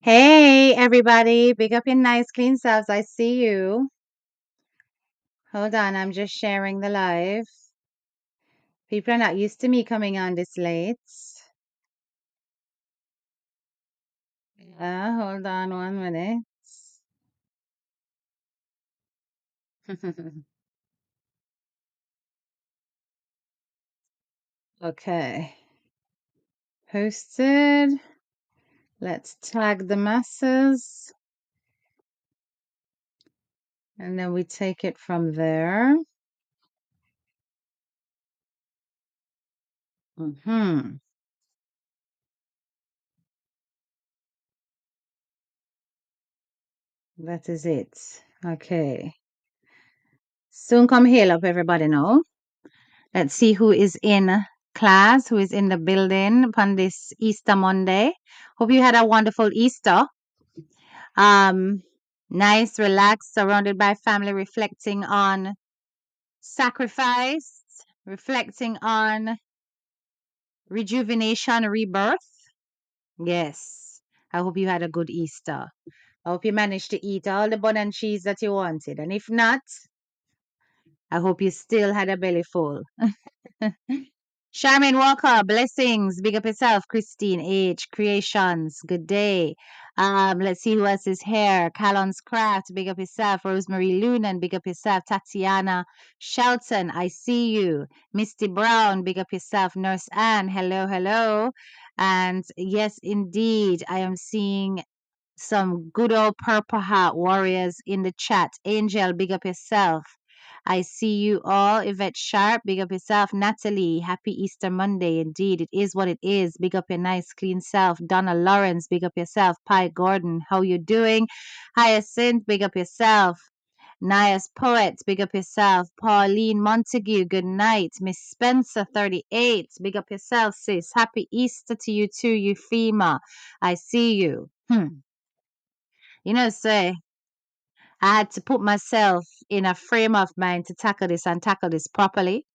Hey, everybody. Big up your nice, clean selves. I see you. Hold on. I'm just sharing the live. People are not used to me coming on this late. Hold on 1 minute. Okay. Posted. Let's tag the masses. And then we take it from there. Mm-hmm. That is it. Okay. Soon come hail up, everybody now. Let's see who is in class, who is in the building upon this Easter Monday. Hope you had a wonderful Easter. Um, nice, relaxed, surrounded by family, reflecting on sacrifice, reflecting on rejuvenation, rebirth. Yes. I hope you had a good Easter. I hope you managed to eat all the bun and cheese that you wanted. And if not, I hope you still had a belly full. Charmaine Walker, blessings. Big up yourself. Christine H. Creations. Good day. Let's see who else is here. Callon's Craft. Big up yourself. Rosemary Lunan. Big up yourself. Tatiana Shelton. I see you. Misty Brown. Big up yourself. Nurse Ann. Hello, hello. And yes, indeed, I am seeing some good old Purple Heart warriors in the chat. Angel, big up yourself. I see you all. Yvette Sharp, big up yourself. Natalie, happy Easter Monday. Indeed, it is what it is. Big up your nice, clean self. Donna Lawrence, big up yourself. Pi Gordon, how you doing? Hyacinth, big up yourself. Nias Poet, big up yourself. Pauline Montague, good night. Miss Spencer, 38, big up yourself, sis. Happy Easter to you too, Euphema. I see you. Say, I had to put myself in a frame of mind to tackle this and tackle this properly.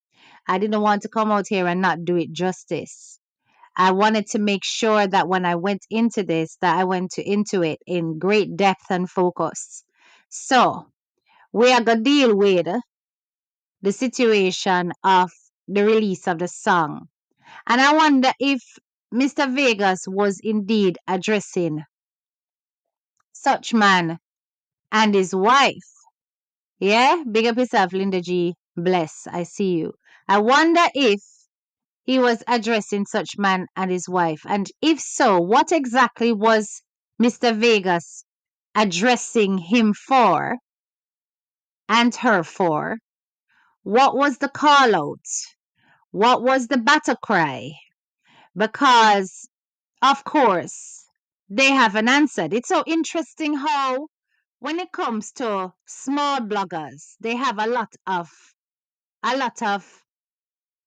I didn't want to come out here and not do it justice. I wanted to make sure that when I went into this, that I went into it in great depth and focus. So we are gonna deal with the situation of the release of the song. And I wonder if Mr. Vegas was indeed addressing such man and his wife. Yeah, big up yourself, Linda G. Bless, I see you. I wonder if he was addressing such man and his wife. And if so, what exactly was Mr. Vegas addressing him for and her for? What was the call out? What was the battle cry? Because, of course, they haven't answered. It's so interesting how, when it comes to small bloggers, they have a lot of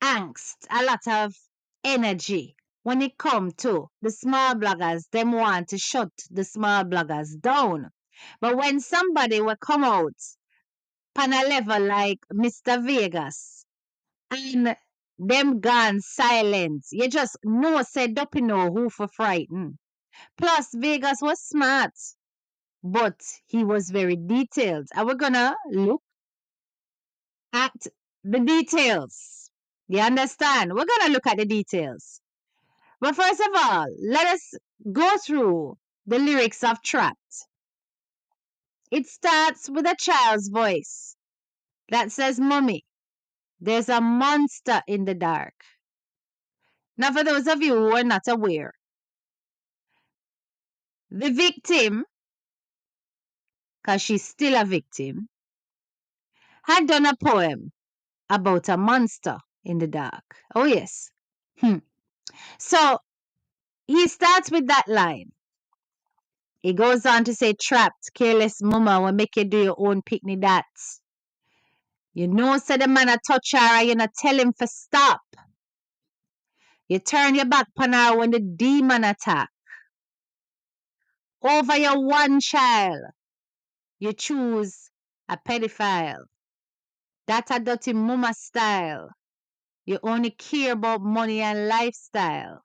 angst, a lot of energy. When it come to the small bloggers, them want to shut the small bloggers down. But when somebody will come out on a level like Mr. Vegas and them gone silent, you just know said up know who for frighten. Plus Vegas was smart, but he was very detailed. And we're gonna look at the details. You understand? We're going to look at the details. But first of all, let us go through the lyrics of Trapped. It starts with a child's voice that says, Mommy, there's a monster in the dark. Now, for those of you who are not aware, the victim, because she's still a victim, had done a poem about a monster in the dark. Oh, yes. So he starts with that line. He goes on to say, trapped, careless mama will make you do your own picnic dats. You know, say the man a touch her and you not tell him for stop. You turn your back on her when the demon attack. Over your one child, you choose a pedophile. That's a dirty mama style. You only care about money and lifestyle.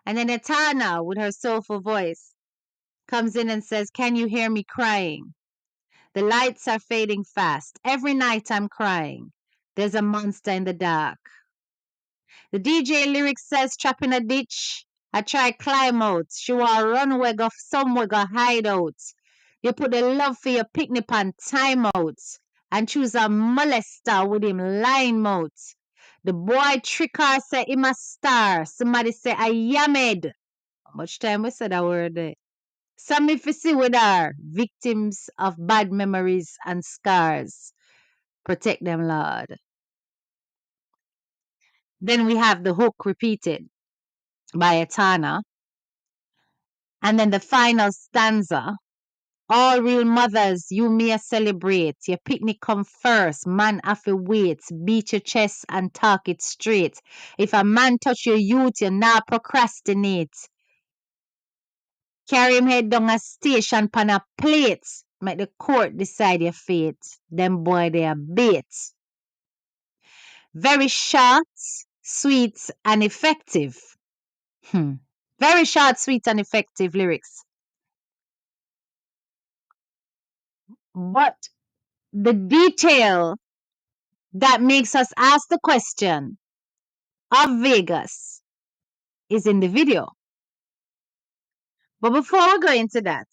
And then Etana with her soulful voice. comes in and says, "Can you hear me crying? The lights are fading fast. Every night I'm crying. There's a monster in the dark." The DJ lyric says, "Trap in a ditch. I try climb out. She want run away, go somewhere, go hide out. You put the love for your picnic on timeout and choose a molester with him line mouth. The boy trick her say him a star. Somebody say I yammed." How much time we said that word there? Some if you see with her, victims of bad memories and scars. Protect them, Lord. Then we have the hook repeated by Etana. And then the final stanza. "All real mothers, you may celebrate. Your picnic come first. Man have to wait. Beat your chest and talk it straight. If a man touch your youth, you not procrastinate. Carry him head down a station pan a plate. Make the court decide your fate. Them boy they are bait." Very short, sweet, and effective. Very short, sweet, and effective lyrics. But the detail that makes us ask the question of Vegas is in the video. But before we go into that,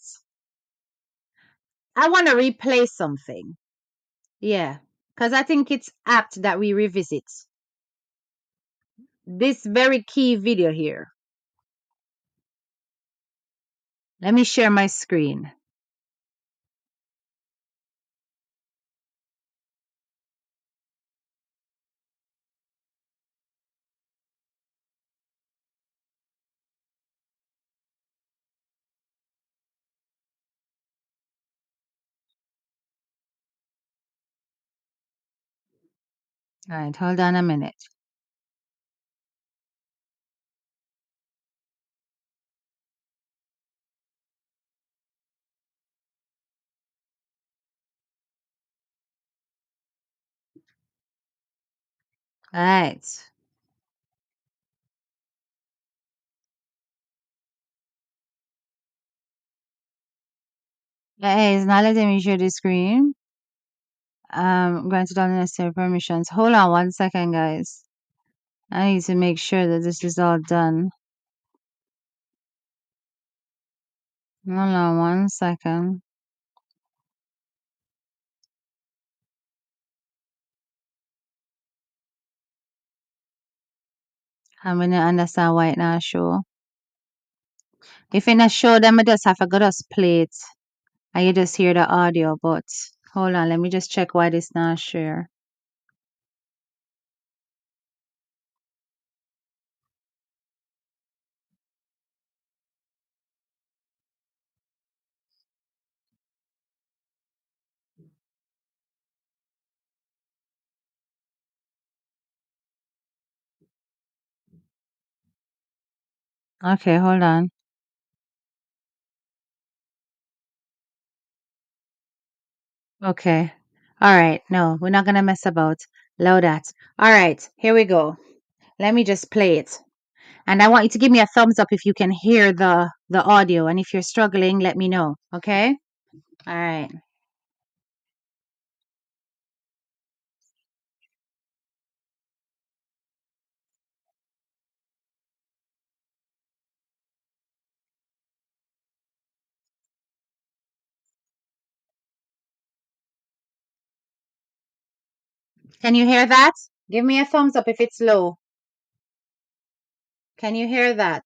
I want to replay something. Yeah, because I think it's apt that we revisit this very key video here. Let me share my screen. All right, hold on a minute. All right. Hey, it's not letting me share the screen. Granted all necessary permissions. Hold on one second, guys. I need to make sure that this is all done. Hold on one second. I'm gonna understand why it not show. If it not show, then I just have to go just play it. And you just hear the audio, but hold on, let me just check why this not share. Okay, hold on. Okay. All right. No, we're not gonna mess about. Load that. All right, here we go. Let me just play it. And I want you to give me a thumbs up if you can hear the audio. And if you're struggling, let me know. Okay? All right. Can you hear that? Give me a thumbs up if it's low. Can you hear that?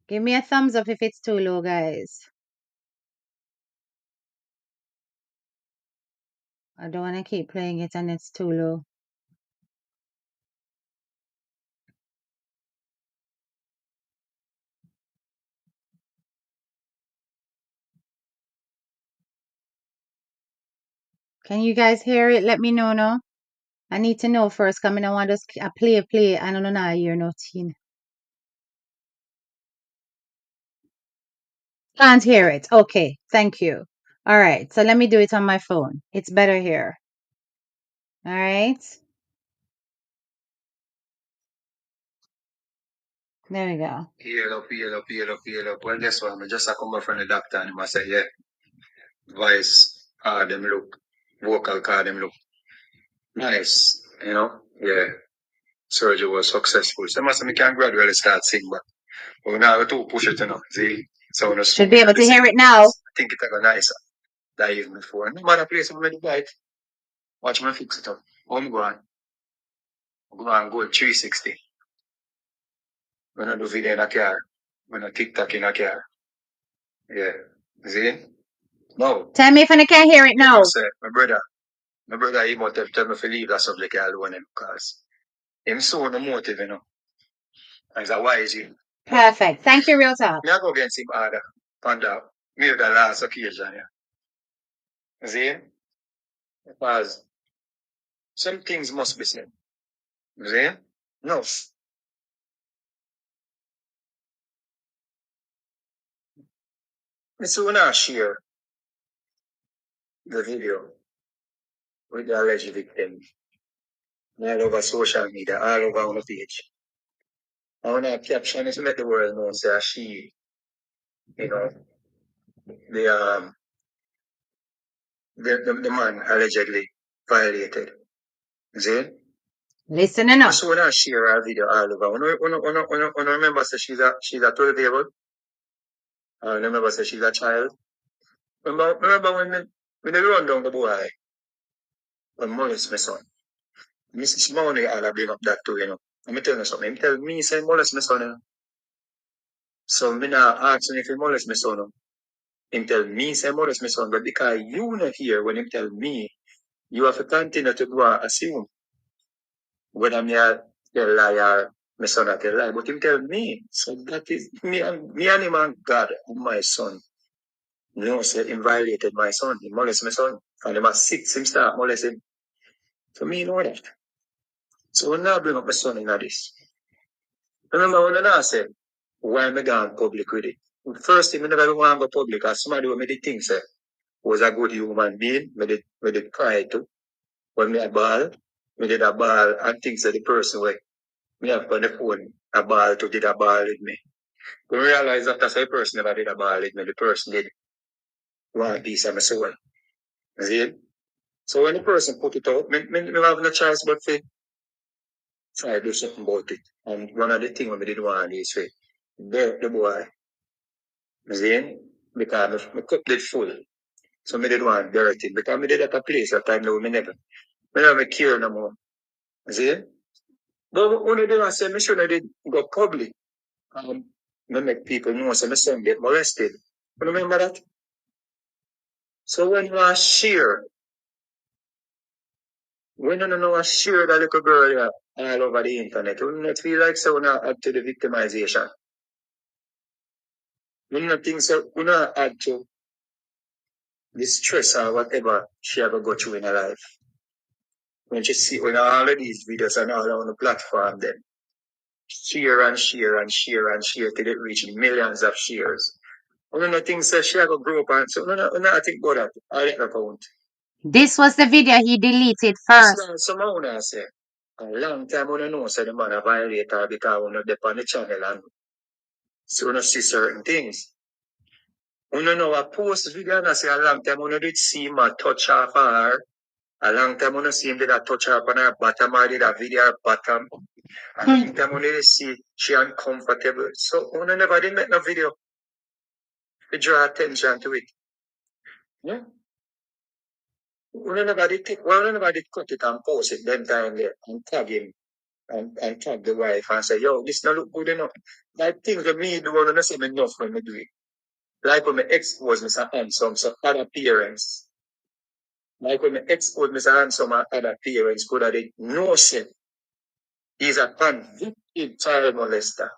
Give me a thumbs up if it's too low, guys. I don't want to keep playing it and it's too low. Can you guys hear it? Let me know, no? I need to know first, because I don't want to just play. I don't know, I hear nothing. Can't hear it. Okay, thank you. All right, so let me do it on my phone. It's better here. All right. There we go. Heal up. Well, guess what? I just come back from the doctor and I say, yeah, voice, them look, vocal card, them look nice, you know? Yeah, surgery was successful. So I must say, I can gradually start singing, but we now have to push it, you know, see? So when Should be able to hear it now. I think it's a nicer than even before. No matter place I'm ready to buy it. Watch me fix it up. I'm going. Go and go 360. When I do video in a car. When I TikTok in a car. Yeah. See? No. Tell me if I can't hear it now. Say, my brother, he might tell me to leave that subject alone because him so the motive, you know. He's a wise you. Perfect. Thank you, real talk. Me I go against him harder. Find out. Maybe the last occasion, yeah. See? Because some things must be said. See? No. So when I share the video with the alleged victim all over social media, all over on the page. I want to caption it to let the world know that she, you know, the the man allegedly violated. See? Listening up. So when I share her video all over, when I remember say she's a 12-year-old, I remember say she's a child. Remember when they run down the boy, when molest my son. Mrs. Money, I'll bring up that too, you know. Let me tell you something. He tell me, say, molest my son, you know. So me not ask him if he molest my son, you know. Him tell me, say, molest my son, but because you not here when him tell me, you have to continue to go and assume whether me a tell lie or my son a tell lie. But him tell me, so that is me and him and God and my son. You know, say him violated my son, he molest my son. And him a 6, him start molest him. So me know that. So when I bring up my son in this, remember when I said, why me gone public with it? First thing, I never want to go public, as somebody who made the thing say, was a good human being, me did cry too. When me a ball, me did a ball and things that the person way. Me have on the phone a ball to did a ball with me. We realize that that's the person never did a ball with me, the person did one piece of my soul. See? So when the person put it out, me have no choice but to try to do something about it. And one of the things we did want is to the boy. See? Because my cup did full. So me did want dirty. Because me did at a place at time now me never care no more. See? But one of them I said, me should have did go public. Me make people know so my son get molested. You remember that? So when you are share, when you know share that little girl all over the internet, you not feel like so not add to the victimization. You not think so you not add to the stress or whatever she ever go through in her life. When she see when all of these videos and all on the platform then share and share and share and share till it reach millions of shares. You know things that she ever grow up and so no think about that. I account. This was the video he deleted first. Somehow I say a long time when I know say the man a violator because when you dep on the channel and so you see certain things. When you know a post video and I say a long time when you did see him a touch off her, a long time when you see him did a touch her on her bottom or did a video her bottom. A long time when you see she uncomfortable. So when you never did make no video to draw attention to it. Yeah. When you never did cut it and post it them time there and tag him. And tag the wife and say, yo, this not look good enough. Like things that me do want to say enough when me do it. Like when me expose Mr. Handsome, so other parents. Like when me expose Mr. Handsome and other parents could have did no sin. He's a convicted child molester.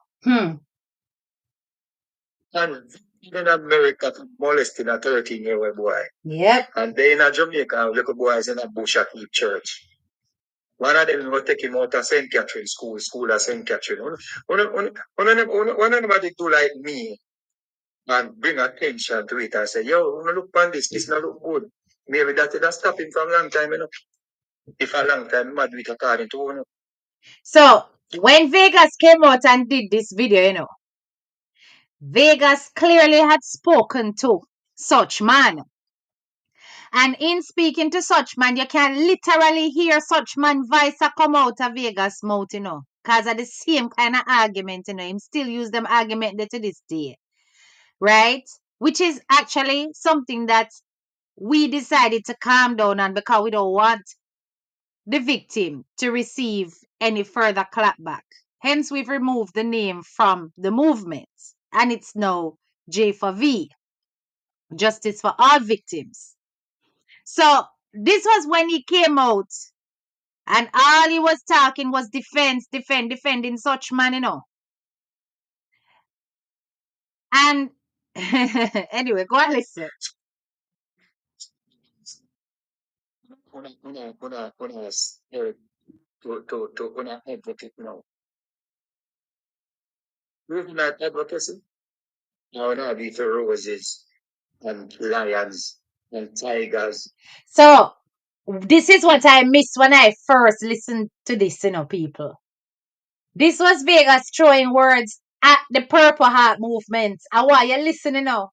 Convicted in America for molesting a 13-year-old boy. Yep. And they in Jamaica, little boys in a bush at church. One of them will take him out of St. Catherine school at St. Catherine. When anybody do like me and bring attention to it and say, yo, look on this not look good. Maybe that stop him from a long time, you know. If a long time, mad do it according to you know. So When Vegas came out and did this video, Vegas clearly had spoken to such man. And in speaking to such man, you can literally hear such man voice come out of Vegas mouth, because of the same kind of argument, him still use them argument there to this day, right? Which is actually something that we decided to calm down on because we don't want the victim to receive any further clapback. Hence, we've removed the name from the movement, and it's now J for V, Justice for All Victims. So this was when he came out, and all he was talking was defending such man, And anyway, go and listen. Una to advocate now. We've not advocacy. Now now be for roses and lions and tigers. So this is what I missed when I first listened to this, people. This was Vegas throwing words at the Purple Heart movement. And why you listening now?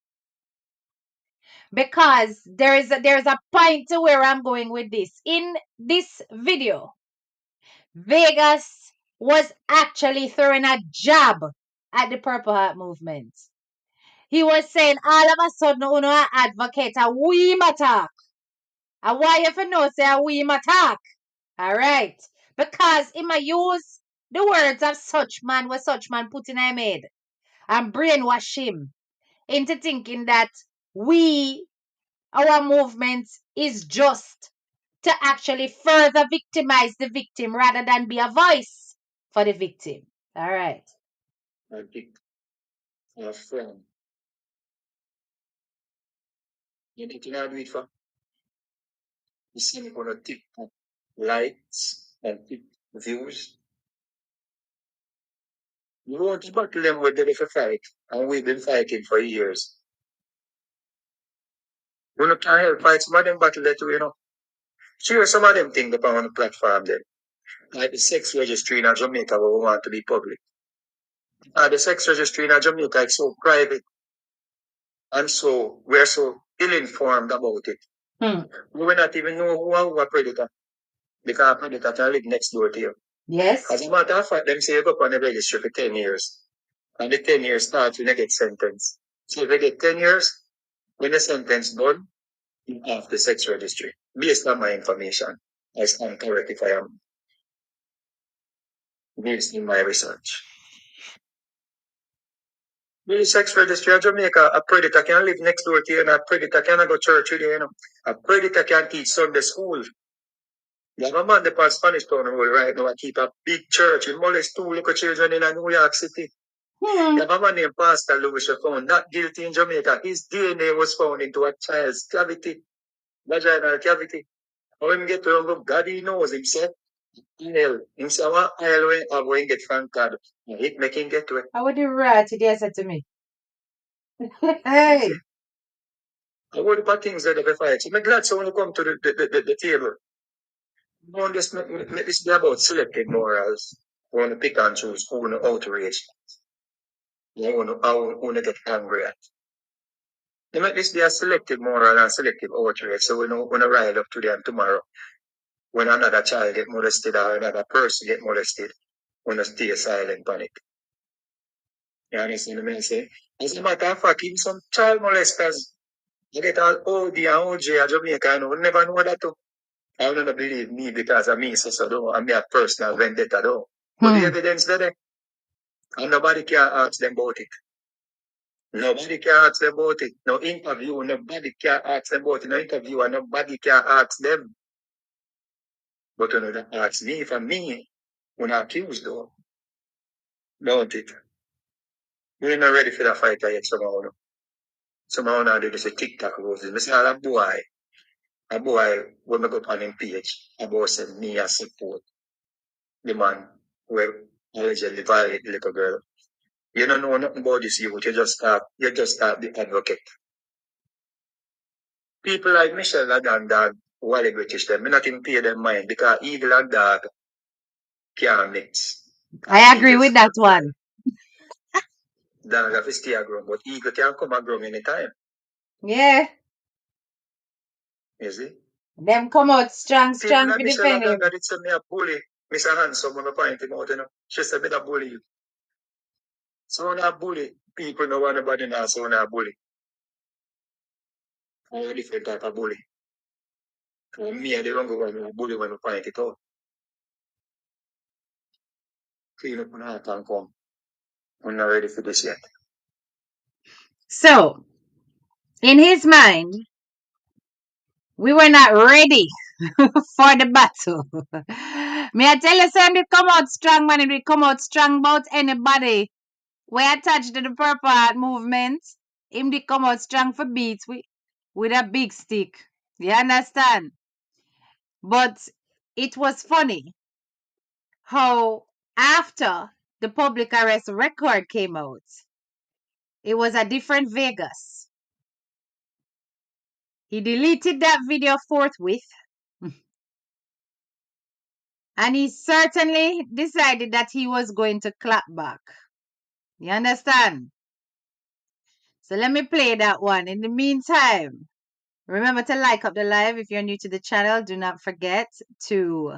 Because there's a point to where I'm going with this. In this video, Vegas was actually throwing a jab at the Purple Heart movement. He was saying all of a sudden uno advocate a we attack. And why if you know say a we attack? Alright. Because he might use the words of such man what such man put in his head and brainwash him into thinking that our movement is just to actually further victimize the victim rather than be a voice for the victim. All right. I pick a friend. You need to know do it for. You see me on a TikTok likes and views. You want to battle them with them if you fight. And we've been fighting for years. We not can help fight some of them battle that too. Sure, some of them think upon the platform then. Like the sex registry in Jamaica where we want to be public. The sex registry in Jamaica is so private and so we're so ill-informed about it. We will not even know who are predator because a predator can live next door to you. Yes. As a matter of fact, them say you go up on the registry for 10 years. And the 10 years starts when you get sentenced. So if you get 10 years, when the sentence done, you have the sex registry. Based on my information, I stand correct if I am based in my research. The sex registry in Jamaica, a predator can live next door to you and a predator cannot go to church with you. A predator can teach Sunday school. You have a man that on Spanish Town Road right now. I keep a big church. He molest two little children in New York City. You have a man named Pastor Lewis found not guilty in Jamaica. His DNA was found into a child's cavity, vaginal cavity. When we get to him, God he knows himself. Hell, himself, what hell when I go and get from God. It make him get to it. How would you write it? Yes, to me. Hey. I would put things that they fight. So I'm glad someone will come to the table. Don't just make this be about selected morals. I want to pick and choose who want to outrage. I want to get angry at. They make this be a selective moral and selective outrage. So we don't want to rile up today and tomorrow. When another child get molested or another person get molested, we don't stay silent on it. You understand what I say? As a matter of fact, even some child molesters, they get all OD and OJ in Jamaica, and we never know that too. I don't believe me because of me, so though, I'm a personal vendetta though. But the evidence there, and nobody can ask them about it. Nobody can ask them about it. No interview, nobody can ask them about it. No interview, and nobody can ask them. But when they ask me, for me, when I accuse though, don't it? We're not ready for that fight yet somehow. No? Somehow now they just a TikTok roses. I say, a boy, when I go on him page, about say me as support the man who allegedly violate the little girl. You don't know nothing about this youth, you just start the advocate. People like Michelle and Dog, who are British them, me not even pay them mind because evil and dog can't mix. I agree with that one. Dog have to stay a ground, but eagle can come a ground anytime. Yeah. You see? Them come out strong See, for like Michelle defend him. Aganga did say me a bully. Mr. Handsome when I point him out, you know. She said me a bully you. So when I bully, people know what nobody knows, so when I bully. I'm a different type of bully. Me and the wrong one, I bully when I point it out. Clean up on heart and come. I'm not ready for this yet. So, in his mind, we were not ready for the battle. Me I tell you, Sam, it come out strong, man. It will come out strong about anybody. We attached to the Purple Heart movement. Him did come out strong for beats with a big stick. You understand? But it was funny how after the public arrest record came out, it was a different Vegas. He deleted that video forthwith. And he certainly decided that he was going to clap back. You understand? So let me play that one. In the meantime, remember to like up the live. If you're new to the channel, do not forget to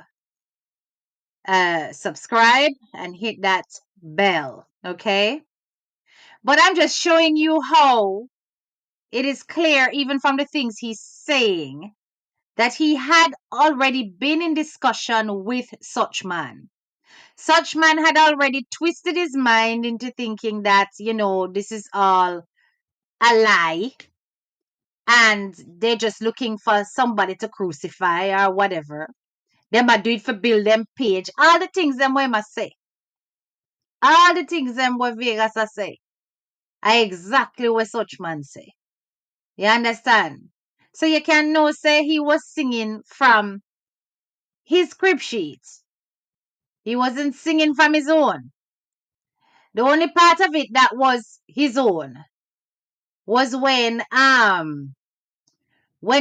subscribe and hit that bell. Okay? But I'm just showing you how it is clear, even from the things he's saying, that he had already been in discussion with such man. Such man had already twisted his mind into thinking that, this is all a lie and they're just looking for somebody to crucify or whatever. They might do it for build them page. All the things them we must say. All the things them what Vegas are say are exactly what such man say. You understand? So you can know say he was singing from his script sheet. He wasn't singing from his own. The only part of it that was his own was when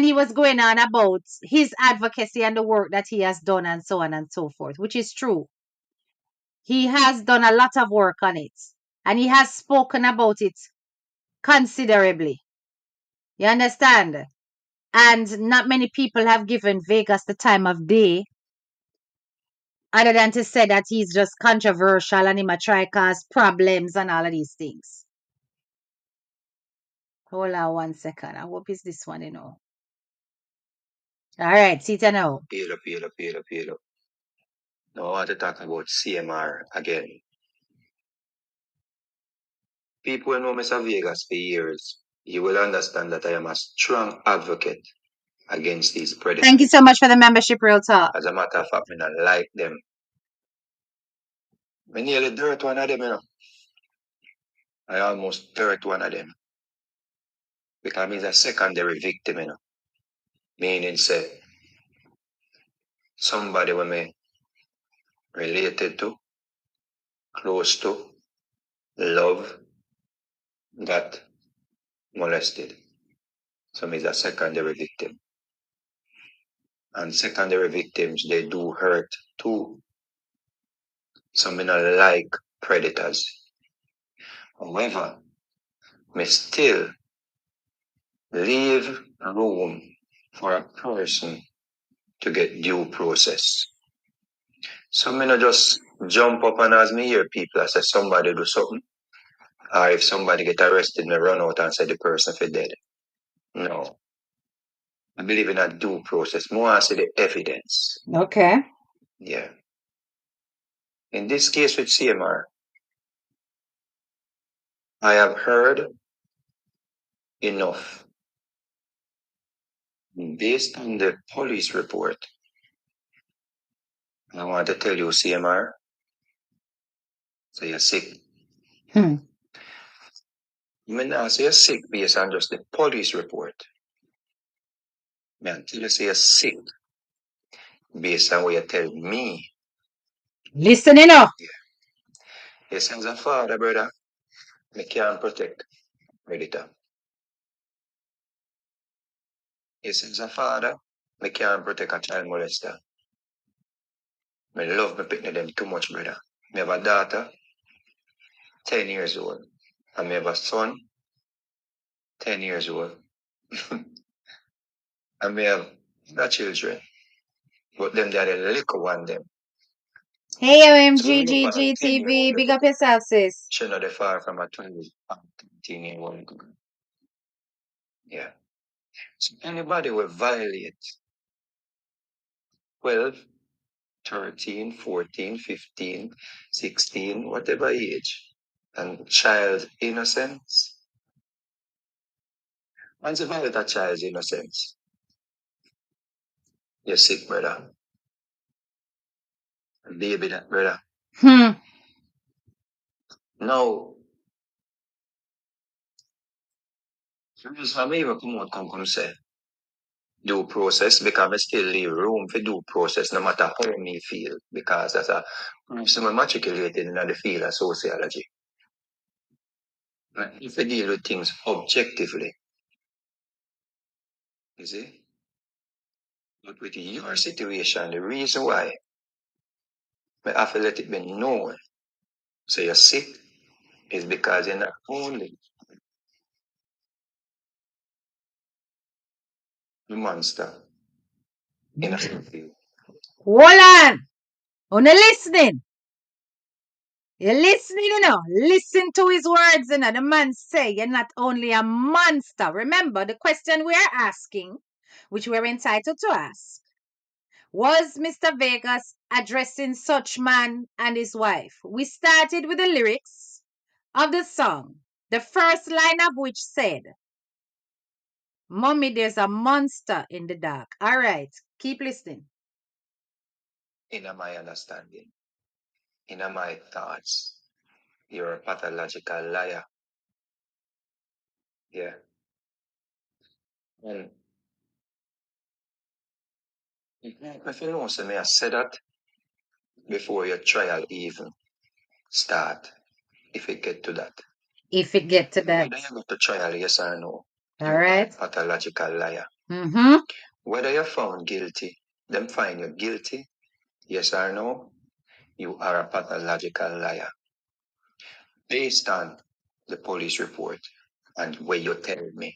he was going on about his advocacy and the work that he has done and so on and so forth, which is true. He has done a lot of work on it and he has spoken about it considerably. You understand? And not many people have given Vegas the time of day other than to say that he's just controversial and he might try cause problems and all of these things. Hold on 1 second. I hope it's this one, All right, see it now. Peel up. Now I want to talk about CMR again. People who know Mr. Vegas for years, you will understand that I am a strong advocate against these predators. Thank you so much for the membership, Real Talk. As a matter of fact, I don't like them. I nearly dirt one of them, I almost dirt one of them. Because he's a secondary victim, Meaning, say, somebody when me related to, close to, love, got molested. So he's a secondary victim. And secondary victims, they do hurt too. So me not like predators. However, me still leave room for a person to get due process. So me not just jump up and as me hear people I say somebody do something. Or if somebody get arrested, me run out and say the person for dead. No. I believe in a due process. More I see the evidence. Okay. Yeah. In this case with CMR, I have heard enough. Based on the police report, I want to tell you, CMR, so you're sick. I mean, I say you're sick based on just the police report. Man, tell you say you're sick based on what you tell me. Listening up. Yes, as a father, brother, I can't protect predator. Yes, as a father, I can't protect a child molester. I love my picking them too much, brother. I have a daughter, 10 years old. And I have a son, 10 years old. And I have the children. But them they are the little one them. Hey, So remember, a 10 year OMGGGTV, old big up yourself, sis. should not far from a 13 year old girl. Yeah. So anybody will violate 12, 13, 14, 15, 16, whatever age, and child innocence. Once you violate a child's innocence, you're sick, brother. Baby, that brother. Now, the reason why I even come say due process, because I still leave room for due process, no matter how me feel, because as a person I'm matriculated in the field of sociology. And if you deal with things objectively, you see, but with your situation, the reason why I have to let it be known, so you're sick, is because you're not only the monster in a field. Hold on. Una listening. You're listening, you know. Listen to his words, you know. The man say you're not only a monster. Remember the question we are asking, which we're entitled to ask. Was Mr. Vegas addressing such man and his wife? We started with the lyrics of the song, the first line of which said, Mommy, there's a monster in the dark. All right, keep listening. In my understanding, in my thoughts, you're a pathological liar. Yeah. And if you know, so may I say that before your trial even start, if it get to that. If it get to that. Whether you go to trial, yes or no, All right. pathological liar. Mm-hmm. Whether you're found guilty, them find you guilty, yes or no, you are a pathological liar. Based on the police report and what you tell me.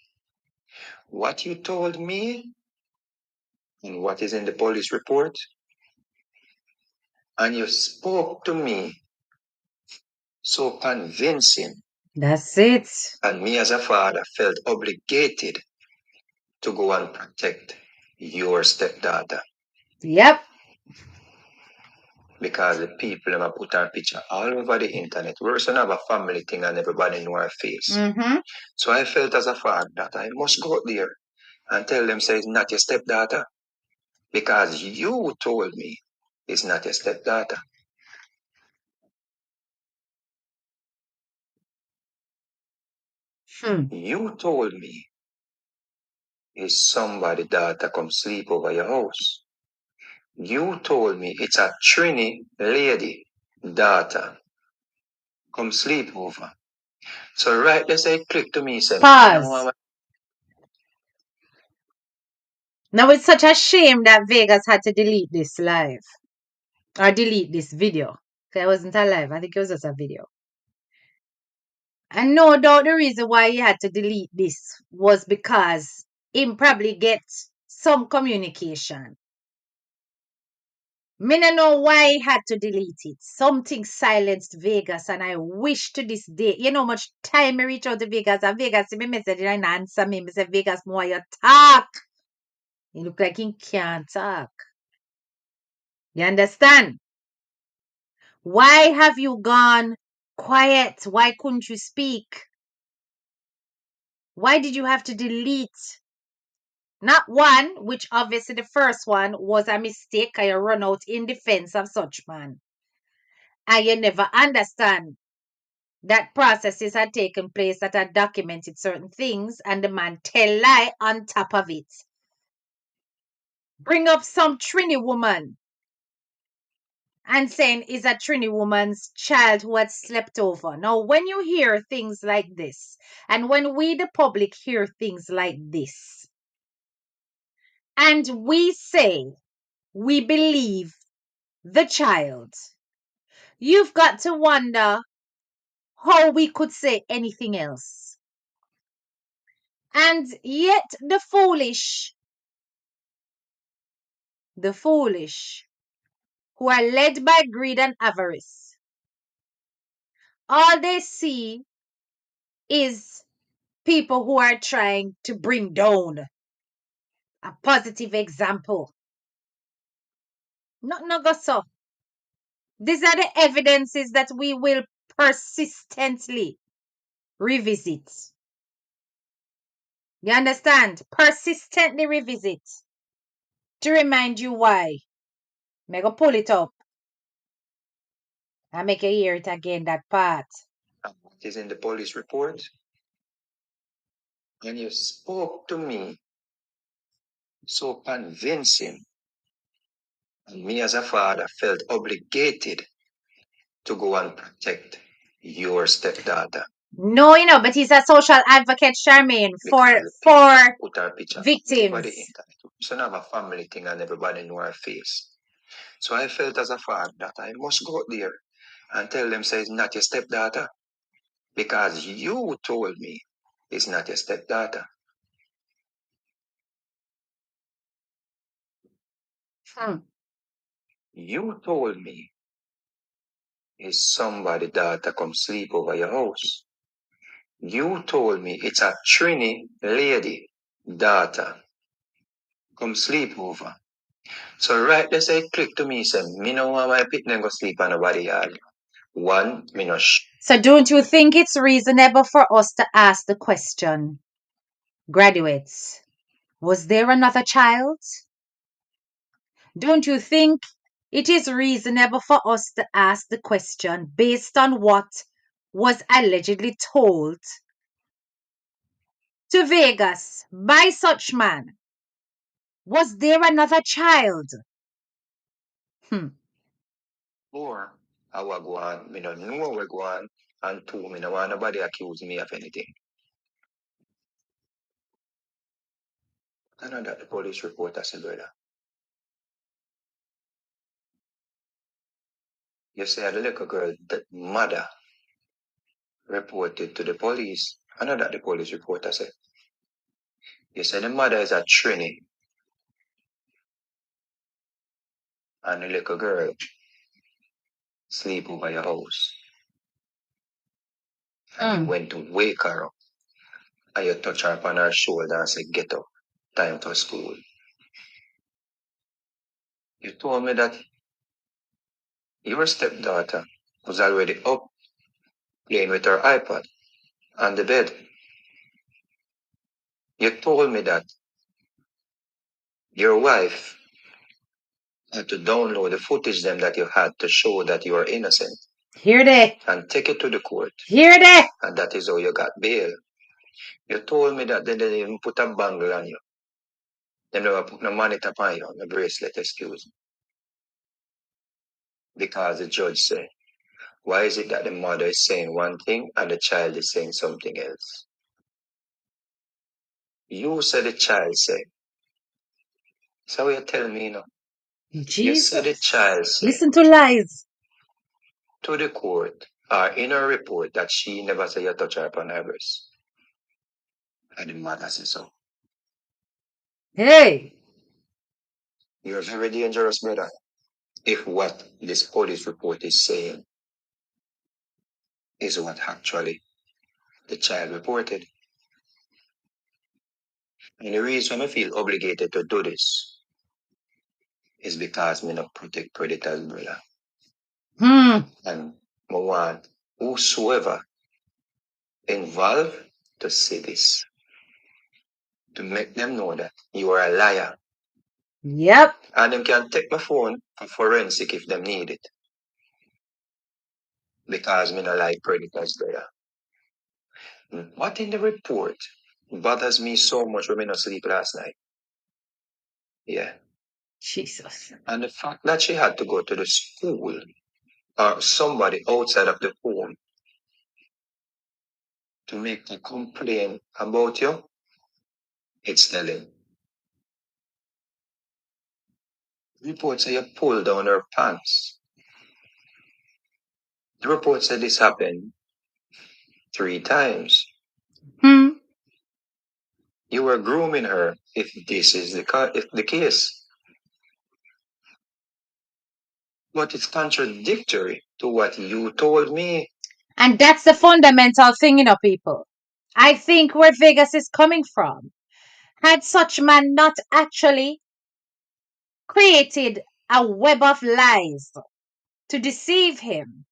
What you told me and what is in the police report, and you spoke to me so convincing. That's it. And me as a father felt obligated to go and protect your stepdaughter. Yep. Because the people have put her picture all over the internet. We also have a family thing and everybody know her face. Mm-hmm. So I felt as a father that I must go out there and tell them, say, it's not your stepdaughter. Because you told me it's not your stepdaughter. You told me it's somebody daughter come sleep over your house. You told me it's a Trini lady daughter come sleep over. So right there say click to me say Pause. Now it's such a shame that Vegas had to delete this live. Or delete this video. Because it wasn't a live. I think it was just a video. And no doubt the reason why he had to delete this was because him probably get some communication. Me no know why he had to delete it. Something silenced Vegas, and I wish to this day, you know how much time I reach out to Vegas, and Vegas see me message and answer me. I say, Vegas, more you talk. He look like he can't talk. You understand? Why have you gone quiet? Why couldn't you speak? Why did you have to delete? Not one, which obviously the first one was a mistake. I run out in defense of such man. And you never understand that processes had taken place that had documented certain things, and the man tell lie on top of it. Bring up some Trini woman and saying is a Trini woman's child who had slept over. Now, when you hear things like this, and when we, the public, hear things like this, and we say we believe the child, you've got to wonder how we could say anything else. And yet the foolish, who are led by greed and avarice, all they see is people who are trying to bring down a positive example. Not go so. These are the evidences that we will persistently revisit. You understand? Persistently revisit. To remind you why. Me go pull it up. I make you hear it again, that part. It is in the police report. And you spoke to me so convincing. And me as a father felt obligated to go and protect your stepdaughter. No, but he's a social advocate, Charmaine, for Put our picture victims. over the internet. So now have a family thing and everybody know our face. So I felt as a father that I must go out there and tell them, say, it's not your stepdaughter. Because you told me it's not your stepdaughter. You told me it's somebody daughter come sleep over your house. You told me it's a Trini lady daughter come sleep over. So right there say click to me, say, me no want my pit go sleep on nobody yard. One, me no So don't you think it's reasonable for us to ask the question, graduates, was there another child? Don't you think it is reasonable for us to ask the question based on what was allegedly told to Vegas by such man? Was there another child? Or I will go on, me no know we go on, and two, me no want nobody accuse me of anything. I know that the police reporter said, brother. You say the little girl, that mother reported to the police. I know that the police reporter said. You say the mother is a Trini and the little girl sleep over your house. And you went to wake her up. And you touch her upon her shoulder and say, get up, time for school. You told me that your stepdaughter was already up playing with her iPad on the bed. You told me that your wife had to download the footage them that you had to show that you are innocent. Hear they? And take it to the court. Hear they? And that is how you got bail. You told me that they didn't even put a bangle on you. They never put no monitor upon you, no bracelet, excuse me. Because the judge said, why is it that the mother is saying one thing and the child is saying something else? You said the child said. So you tell me, Jesus. You said the child said. Listen to lies. To the court, or in her report, that she never said you touch her upon her breast. And the mother says so. Hey. You're very dangerous, brother. If what this police report is saying is what actually the child reported. And the reason I feel obligated to do this is because me not protect predators, brother. And I want whosoever involved to see this, to make them know that you are a liar. Yep. And them can take my phone for forensic if them need it. Because me not like predators, brother. What in the report bothers me so much when me not sleep last night? Yeah. Jesus. And the fact that she had to go to the school or somebody outside of the home to make a complaint about you, it's telling. Reports say you pulled down her pants. The report said this happened 3 times. Hmm. You were grooming her if this is if the case. But it's contradictory to what you told me. And that's the fundamental thing, people. I think where Vegas is coming from, had such man not actually created a web of lies to deceive him,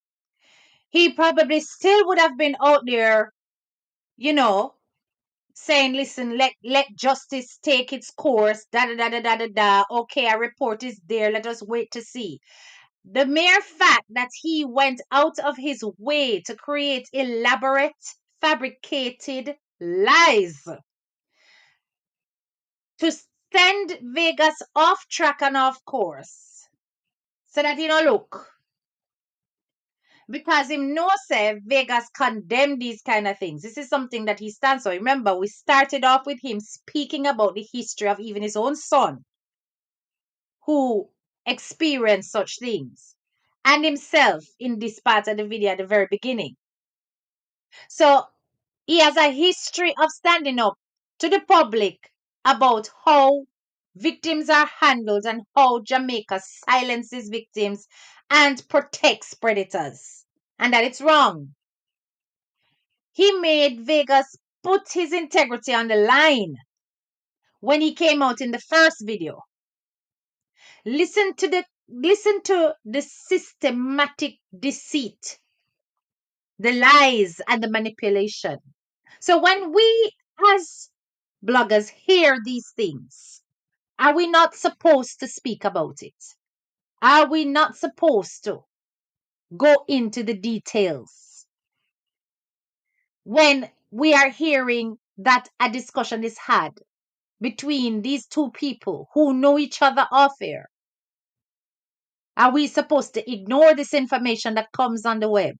he probably still would have been out there, you know, saying, listen, let justice take its course, da da da da da da da. Okay, a report is there. Let us wait to see. The mere fact that he went out of his way to create elaborate, fabricated lies to send Vegas off track and off course. So that look. Because him no say Vegas condemn these kind of things. This is something that he stands for. Remember, we started off with him speaking about the history of even his own son who experienced such things, and himself in this part of the video at the very beginning. So he has a history of standing up to the public about how victims are handled and how Jamaica silences victims and protects predators, and that it's wrong. He made Vegas put his integrity on the line when he came out in the first video. Listen to the systematic deceit, the lies and the manipulation. So when we as bloggers hear these things, are we not supposed to speak about it? Are we not supposed to go into the details when we are hearing that a discussion is had between these two people who know each other off air? Are we supposed to ignore this information that comes on the web?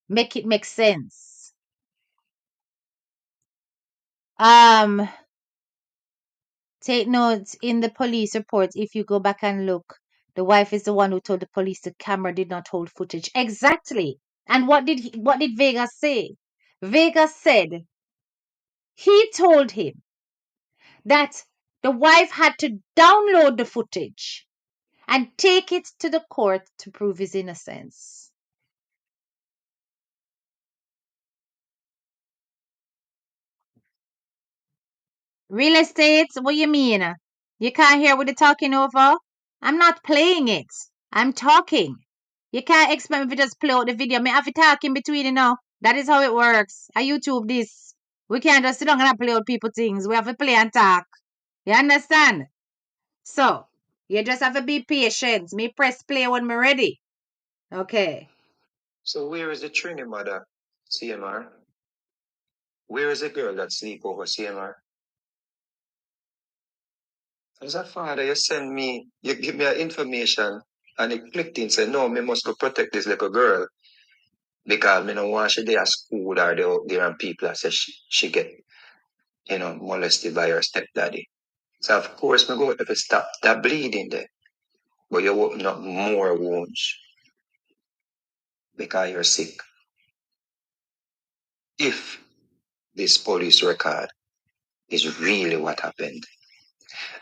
Make it make sense. Take notes in the police report. If you go back and look, the wife is the one who told the police the camera did not hold footage. Exactly. And what did Vegas say? Vegas said he told him that the wife had to download the footage and take it to the court to prove his innocence. Real estate? What you mean? You can't hear what they're talking over? I'm not playing it. I'm talking. You can't expect me to just play out the video. Me have to talk in between, That is how it works. I YouTube this. We can't just sit down and play out people things. We have to play and talk. You understand? So, you just have to be patient. Me press play when me ready. Okay. So where is the Trini mother, CMR? Where is the girl that sleep over CMR? As a father, you send me, you give me information, and it clicked in and say, no, me must go protect this little girl because me don't want she there at school or they out there and people that say she get, molested by her stepdaddy. So of course me go if it stop that bleeding there. But you're opening up more wounds because you're sick. If this police record is really what happened,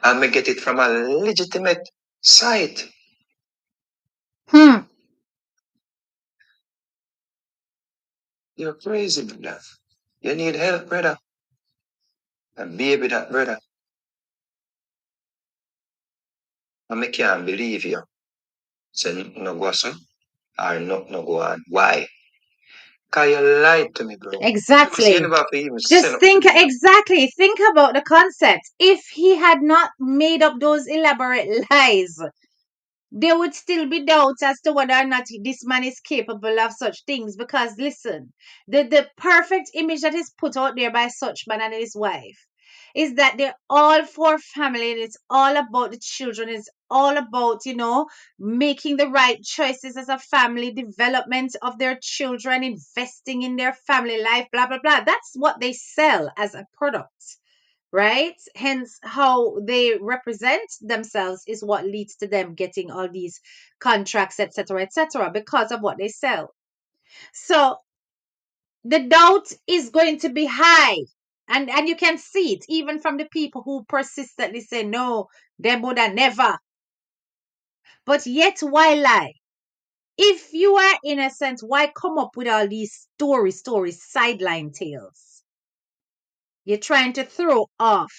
and me get it from a legitimate site. Hmm. You're crazy, brother. You need help, brother. And baby that, brother. And me can't believe you. Say no go so or no go on. Why? Because you lied to me, bro. Because you Exactly. never have to even send Just up to think me. exactly. Think about the concept. If he had not made up those elaborate lies, there would still be doubts as to whether or not this man is capable of such things. Because listen, the perfect image that is put out there by such man and his wife is that they're all for family and it's all about the children. It's all about, making the right choices as a family, development of their children, investing in their family life, blah, blah, blah. That's what they sell as a product, right? Hence, how they represent themselves is what leads to them getting all these contracts, etc., because of what they sell. So the doubt is going to be high. And you can see it even from the people who persistently say, no, they would have never. But yet, why lie? If you are innocent, why come up with all these stories, sideline tales? You're trying to throw off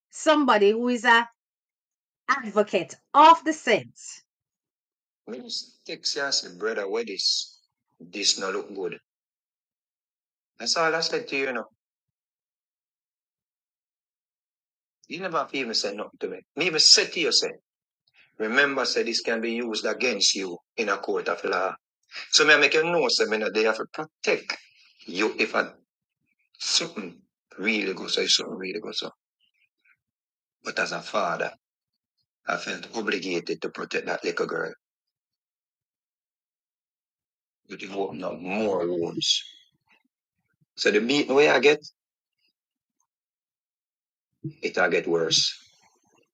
somebody who is a advocate of the scent. Me just text you and say, brother, where this no look good. That's all I said to you, you know. You never have even said nothing to me. Me even said to you, say, remember, say this can be used against you in a court of law. So me I make you know, say, me not there to protect you if something really goes, so something really goes so. But as a father, I felt obligated to protect that little girl. But it opened up more wounds. So the beating way I get, it'll get worse.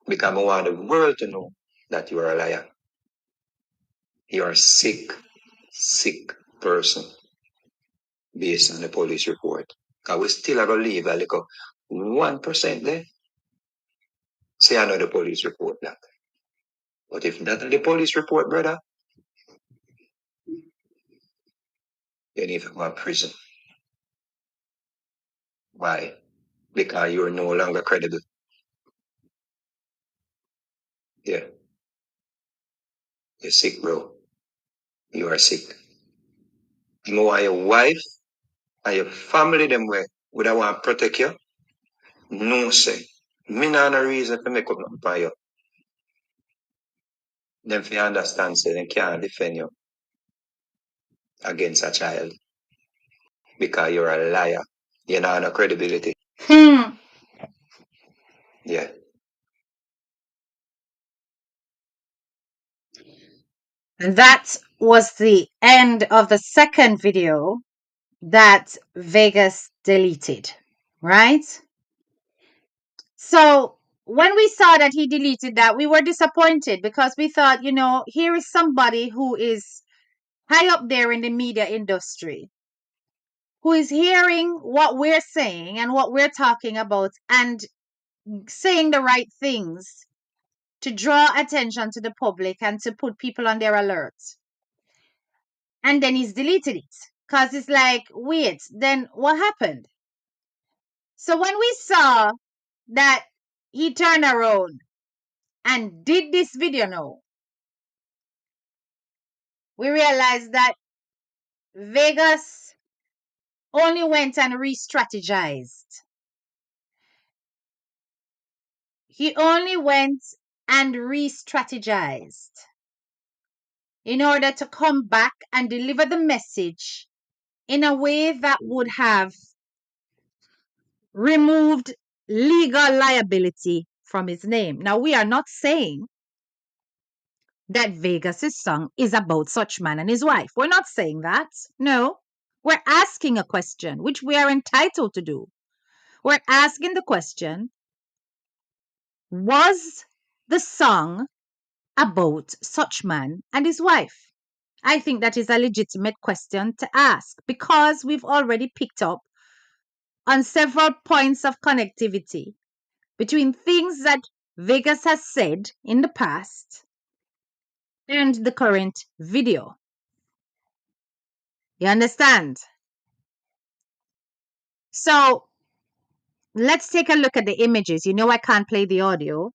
Because I want the world to know that you are a liar. You are a sick person based on the police report. Because we still have to leave a little 1% there. Say I know the police report that. But if that's the police report, brother, you need to go to prison. Why? Because you're no longer credible. Yeah. You're sick, bro. You are sick. You want your wife and your family them way would I want to protect you? No say. Me not no reason to make up nothing for you. Them if you understand say they can't defend you against a child because you're a liar. You don't have no credibility. Hmm. Yeah. And that was the end of the second video that Vegas deleted, right? So when we saw that he deleted that, we were disappointed because we thought, here is somebody who is high up there in the media industry, who is hearing what we're saying and what we're talking about and saying the right things to draw attention to the public and to put people on their alert. And then he's deleted it because it's like, wait, then what happened? So when we saw that he turned around and did this video now, we realized that Vegas only went and re-strategized. He only went and re-strategized in order to come back and deliver the message in a way that would have removed legal liability from his name. Now, we are not saying that Vegas's song is about such man and his wife. We're not saying that. No. We're asking a question, which we are entitled to do. We're asking the question, was the song about such man and his wife? I think that is a legitimate question to ask because we've already picked up on several points of connectivity between things that Vegas has said in the past and the current video. You understand? So let's take a look at the images. You know I can't play the audio.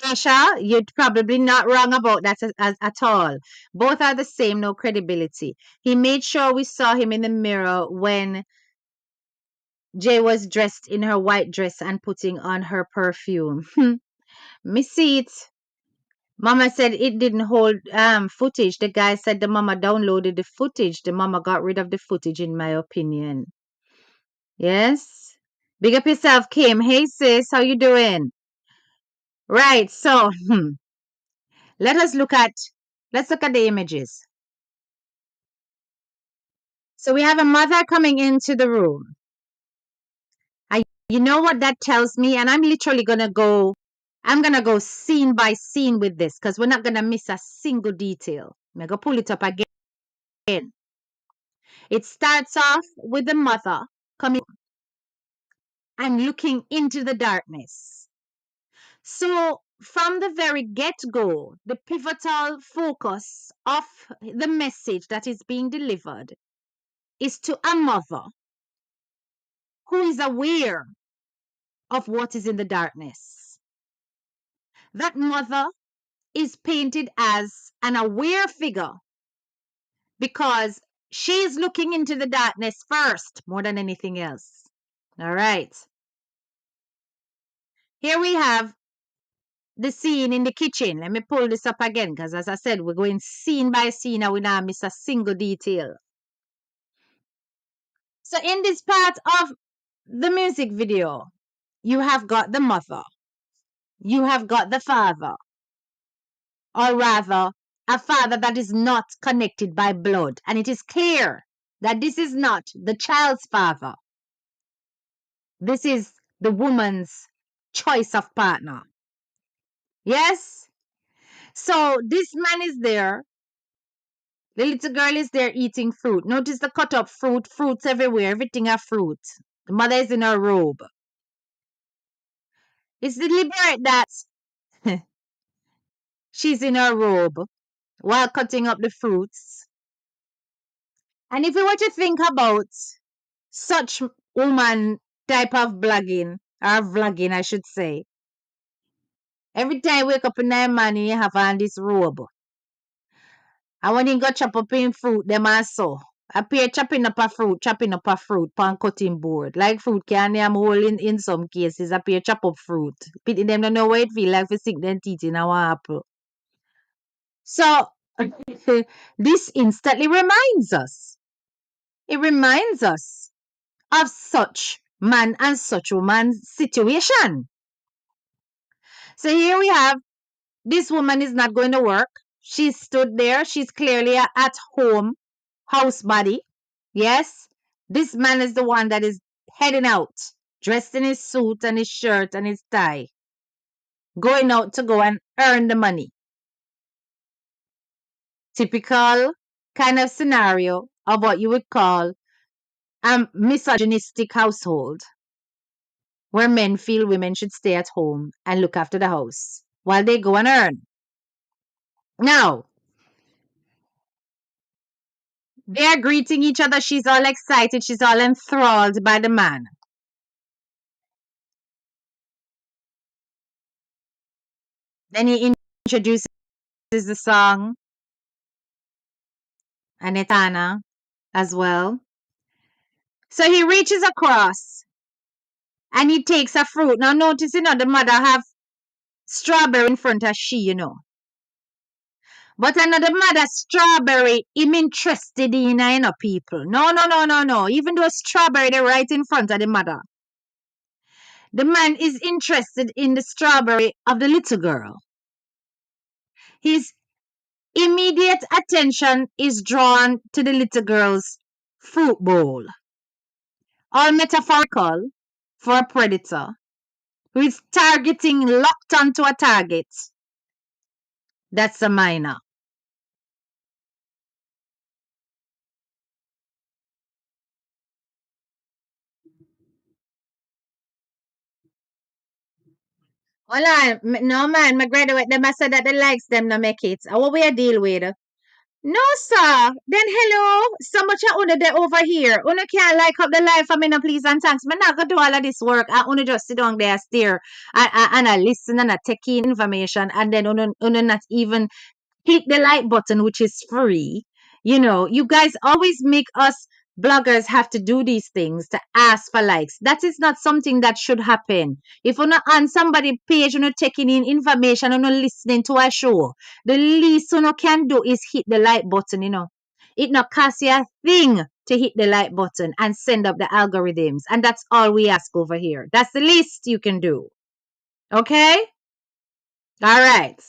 Tasha, you're probably not wrong about that at all. Both are the same, no credibility. He made sure we saw him in the mirror when Jay was dressed in her white dress and putting on her perfume. Me see it. Mama said it didn't hold footage. The guy said the mama downloaded the footage. The mama got rid of the footage, in my opinion. Yes. Big up yourself, Kim. Hey sis, how you doing? Right, so let's look at the images. So we have a mother coming into the room. You know what that tells me? And I'm literally going to go, I'm going to go scene by scene with this because we're not going to miss a single detail. I'm going to pull it up again. It starts off with the mother coming and looking into the darkness. So from the very get-go, the pivotal focus of the message that is being delivered is to a mother who is aware of what is in the darkness. That mother is painted as an aware figure because she is looking into the darkness first more than anything else. All right. Here we have the scene in the kitchen. Let me pull this up again because, as I said, we're going scene by scene and we now miss a single detail. So in this part of the music video, you have got the mother, you have got the father, or rather, a father that is not connected by blood. And it is clear that this is not the child's father. This is the woman's choice of partner. Yes? So this man is there. The little girl is there eating fruit. Notice the cut up fruit, fruits everywhere, everything are fruit. The mother is in her robe. It's deliberate that she's in her robe while cutting up the fruits. And if we were to think about such woman type of blogging, or vlogging, I should say, every time you wake up in the morning, you have on this robe. And when you go chop up in fruit, them also appear chopping up a fruit, pan cutting board. Like fruit can am whole in some cases, appear chop up fruit. Pity them don't know what it feel like for sink them teeth in our apple. So this instantly reminds us. It reminds us of such man and such woman's situation. So here we have this woman is not going to work. She stood there. She's clearly a at home house body. Yes, this man is the one that is heading out, dressed in his suit and his shirt and his tie, going out to go and earn the money. Typical kind of scenario of what you would call a misogynistic household where men feel women should stay at home and look after the house while they go and earn. Now, they're greeting each other. She's all excited. She's all enthralled by the man. Then he introduces the song and Etana as well. So he reaches across and he takes a fruit. Now notice, the mother have strawberry in front of she, But another mother strawberry, him interested in, people. No. Even though strawberry, they're right in front of the mother. The man is interested in the strawberry of the little girl. His immediate attention is drawn to the little girl's fruit bowl. All metaphorical for a predator who is targeting, locked onto a target. That's a minor. Well, no man, my graduate them I said that they likes them no make it. What we a deal with? No, sir. Then hello. So much I order there over here. Una can't like up the life for me no please and thanks. Me not gonna do all of this work. I only just sit down there stare and I listen and I take in information and then una not even click the like button, which is free. You guys always make us bloggers have to do these things to ask for likes. That is not something that should happen. If you're not on somebody's page, you're not taking in information, you're not listening to a show, the least you can do is hit the like button. It not cost you a thing to hit the like button and send up the algorithms. And that's all we ask over here. That's the least you can do. Okay? All right.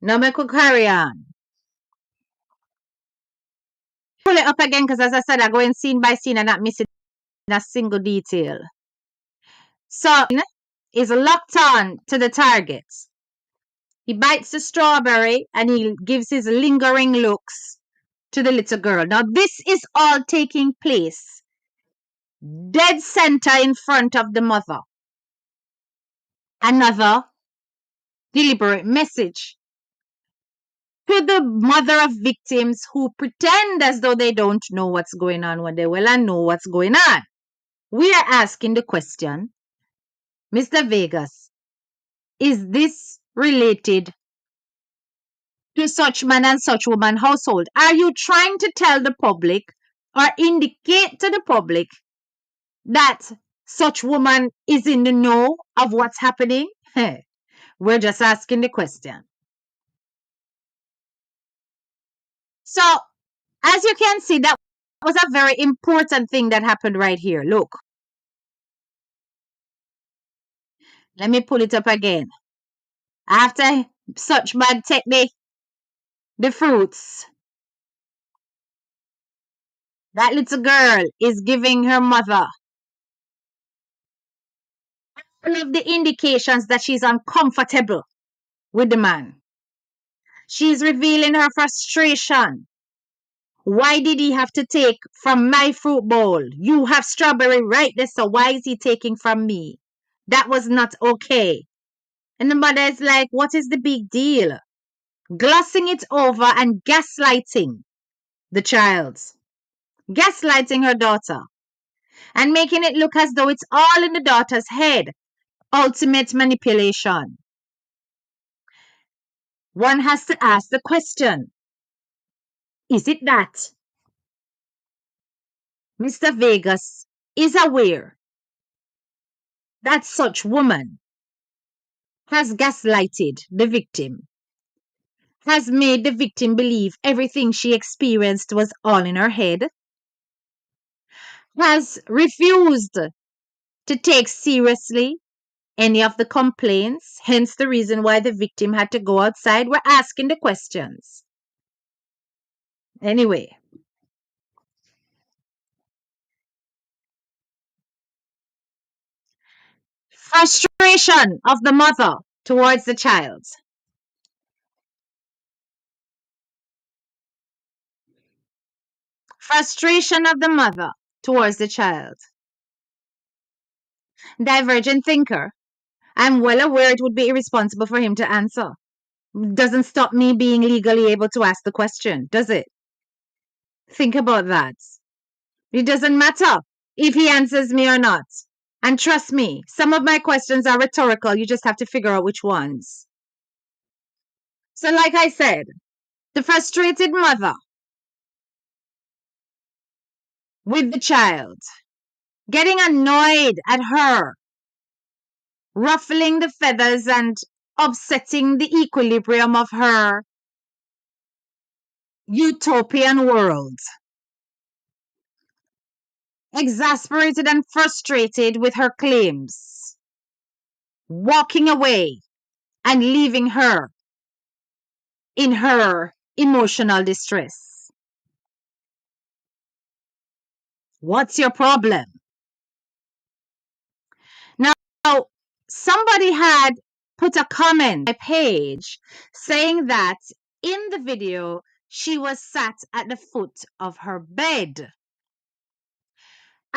Now we could carry on. pull it up again because, as I said, I'm going scene by scene and not missing a single detail. So, is locked on to the target. He bites the strawberry and he gives his lingering looks to the little girl. Now, this is all taking place dead center in front of the mother. Another deliberate message to the mother of victims who pretend as though they don't know what's going on when they well and know what's going on. We are asking the question, Mr. Vegas, is this related to such man and such woman household? Are you trying to tell the public or indicate to the public that such woman is in the know of what's happening? We're just asking the question. So, as you can see, that was a very important thing that happened right here. Look. Let me pull it up again. After such man take the fruits, that little girl is giving her mother all of the indications that she's uncomfortable with the man. She's revealing her frustration. Why did he have to take from my fruit bowl? You have strawberry right there, so why is he taking from me? That was not okay. And the mother is like, what is the big deal? Glossing it over and gaslighting the child. Gaslighting her daughter. And making it look as though it's all in the daughter's head. Ultimate manipulation. One has to ask the question, is it that Mr. Vegas is aware that such woman has gaslighted the victim, has made the victim believe everything she experienced was all in her head, has refused to take seriously any of the complaints, hence the reason why the victim had to go outside? We're asking the questions. Anyway. Frustration of the mother towards the child. Frustration of the mother towards the child. Divergent thinker. I'm well aware it would be irresponsible for him to answer. Doesn't stop me being legally able to ask the question, does it? Think about that. It doesn't matter if he answers me or not. And trust me, some of my questions are rhetorical. You just have to figure out which ones. So, like I said, the frustrated mother with the child, getting annoyed at her, ruffling the feathers and upsetting the equilibrium of her utopian world. Exasperated and frustrated with her claims, walking away and leaving her in her emotional distress. What's your problem? Now, somebody had put a comment on my page saying that in the video, she was sat at the foot of her bed.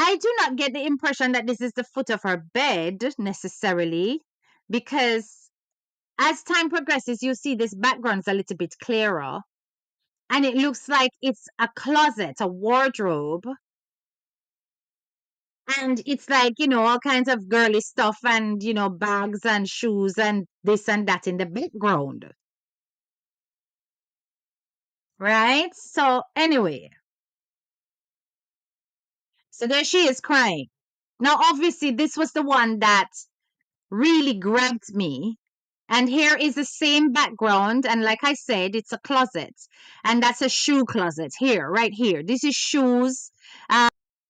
I do not get the impression that this is the foot of her bed necessarily, because as time progresses, you see this background's a little bit clearer. And it looks like it's a closet, a wardrobe. And it's like, all kinds of girly stuff and, bags and shoes and this and that in the background. Right? So, anyway. So there she is crying. Now, obviously, this was the one that really grabbed me. And here is the same background. And like I said, it's a closet. And that's a shoe closet here, right here. This is shoes.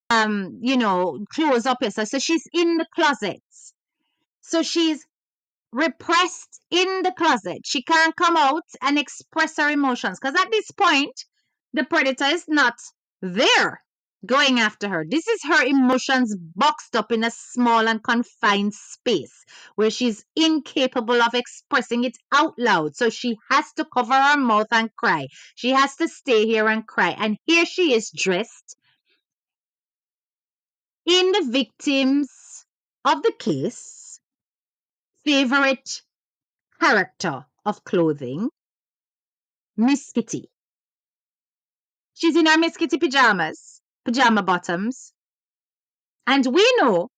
Clothes up here. So she's in the closet. So she's repressed in the closet. She can't come out and express her emotions. Because at this point, the predator is not there going after her. This is her emotions boxed up in a small and confined space where she's incapable of expressing it out loud. So she has to cover her mouth and cry. She has to stay here and cry. And here she is dressed in the victims of the case favorite character of clothing, Miss Kitty. She's in her Miss Kitty pajamas, pajama bottoms. And we know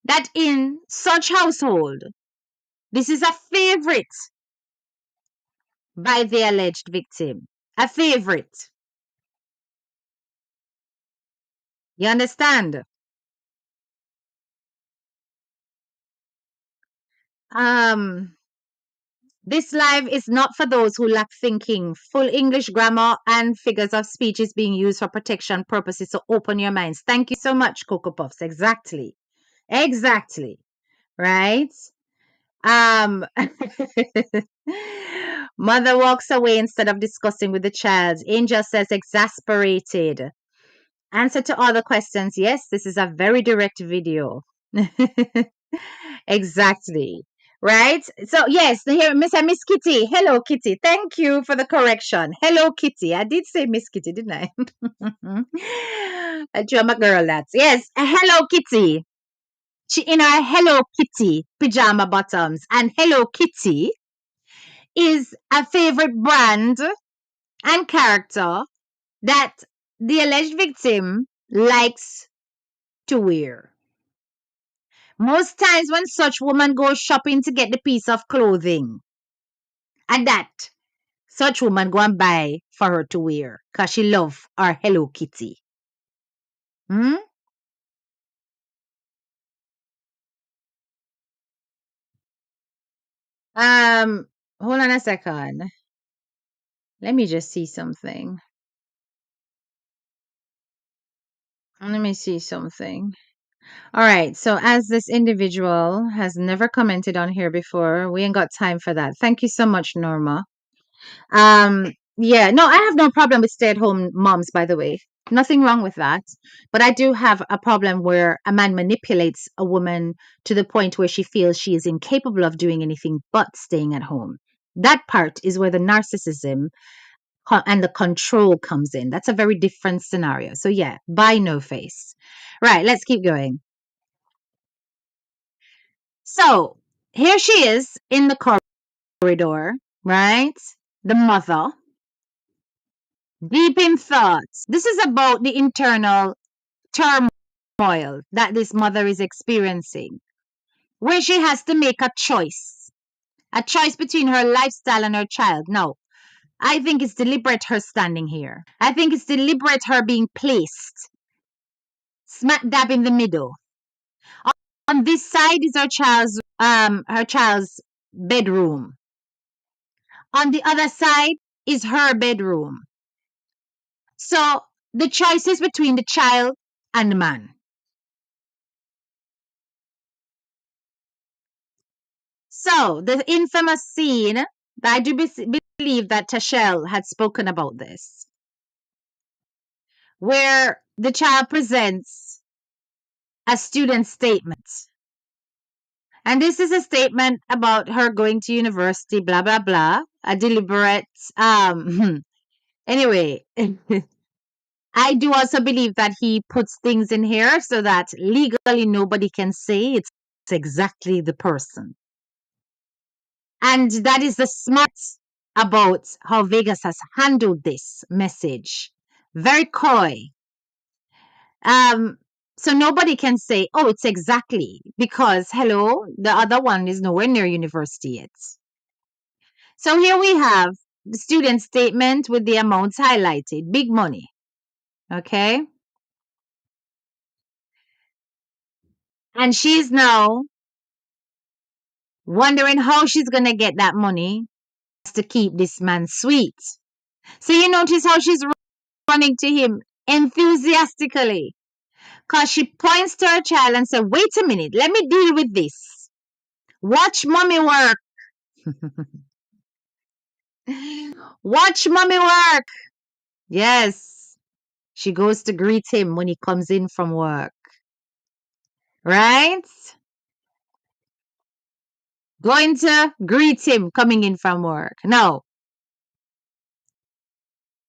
that in such household, this is a favorite by the alleged victim. A favorite. You understand? Um, this live is not for those who lack thinking. Full English grammar and figures of speech is being used for protection purposes. So open your minds. Thank you so much, Cocoa Puffs. Exactly. Exactly. Right? Um, Mother walks away instead of discussing with the child. Angel says, exasperated. Answer to all the questions. Yes, this is a very direct video. Exactly. Right? So, yes, here, Miss Kitty. Hello, Kitty. Thank you for the correction. Hello, Kitty. I did say Miss Kitty, didn't I? A drama girl, that's. Yes, hello, Kitty. She in her Hello Kitty pajama bottoms. And Hello Kitty is a favorite brand and character that the alleged victim likes to wear. Most times when such woman goes shopping to get the piece of clothing, and that such woman go and buy for her to wear because she love our Hello Kitty. Hmm? Um, Hold on a second. Let me just see something. Let me see something. All right. So, as this individual has never commented on here before, we ain't got time for that. Thank you so much, Norma. Yeah, no, I have no problem with stay-at-home moms, by the way. Nothing wrong with that. But I do have a problem where a man manipulates a woman to the point where she feels she is incapable of doing anything but staying at home. That part is where the narcissism and the control comes in. That's a very different scenario. So, yeah, buy no face. Right, let's keep going. So here she is in the corridor, right? The mother, deep in thoughts. This is about the internal turmoil that this mother is experiencing, where she has to make a choice between her lifestyle and her child. Now, I think it's deliberate her standing here. I think it's deliberate her being placed smack dab in the middle. On this side is her child's bedroom. On the other side is her bedroom. So the choice is between the child and the man. So the infamous scene, I do believe that Tashelle had spoken about this, where the child presents a student statement. And this is a statement about her going to university, blah, blah, blah, a deliberate, anyway. I do also believe that he puts things in here so that legally nobody can say it's exactly the person. And that is the smart about how Vegas has handled this message. Very coy. Um, so nobody can say, oh, it's exactly because, hello, the other one is nowhere near university yet. So here we have the student statement with the amounts highlighted. Big money. Okay. And she's now wondering how she's going to get that money to keep this man sweet. So you notice how she's running to him enthusiastically because she points to her child and says, wait a minute, let me deal with this. Watch mommy work. Watch mommy work. Yes. She goes to greet him when he comes in from work. Right? Going to greet him coming in from work. No.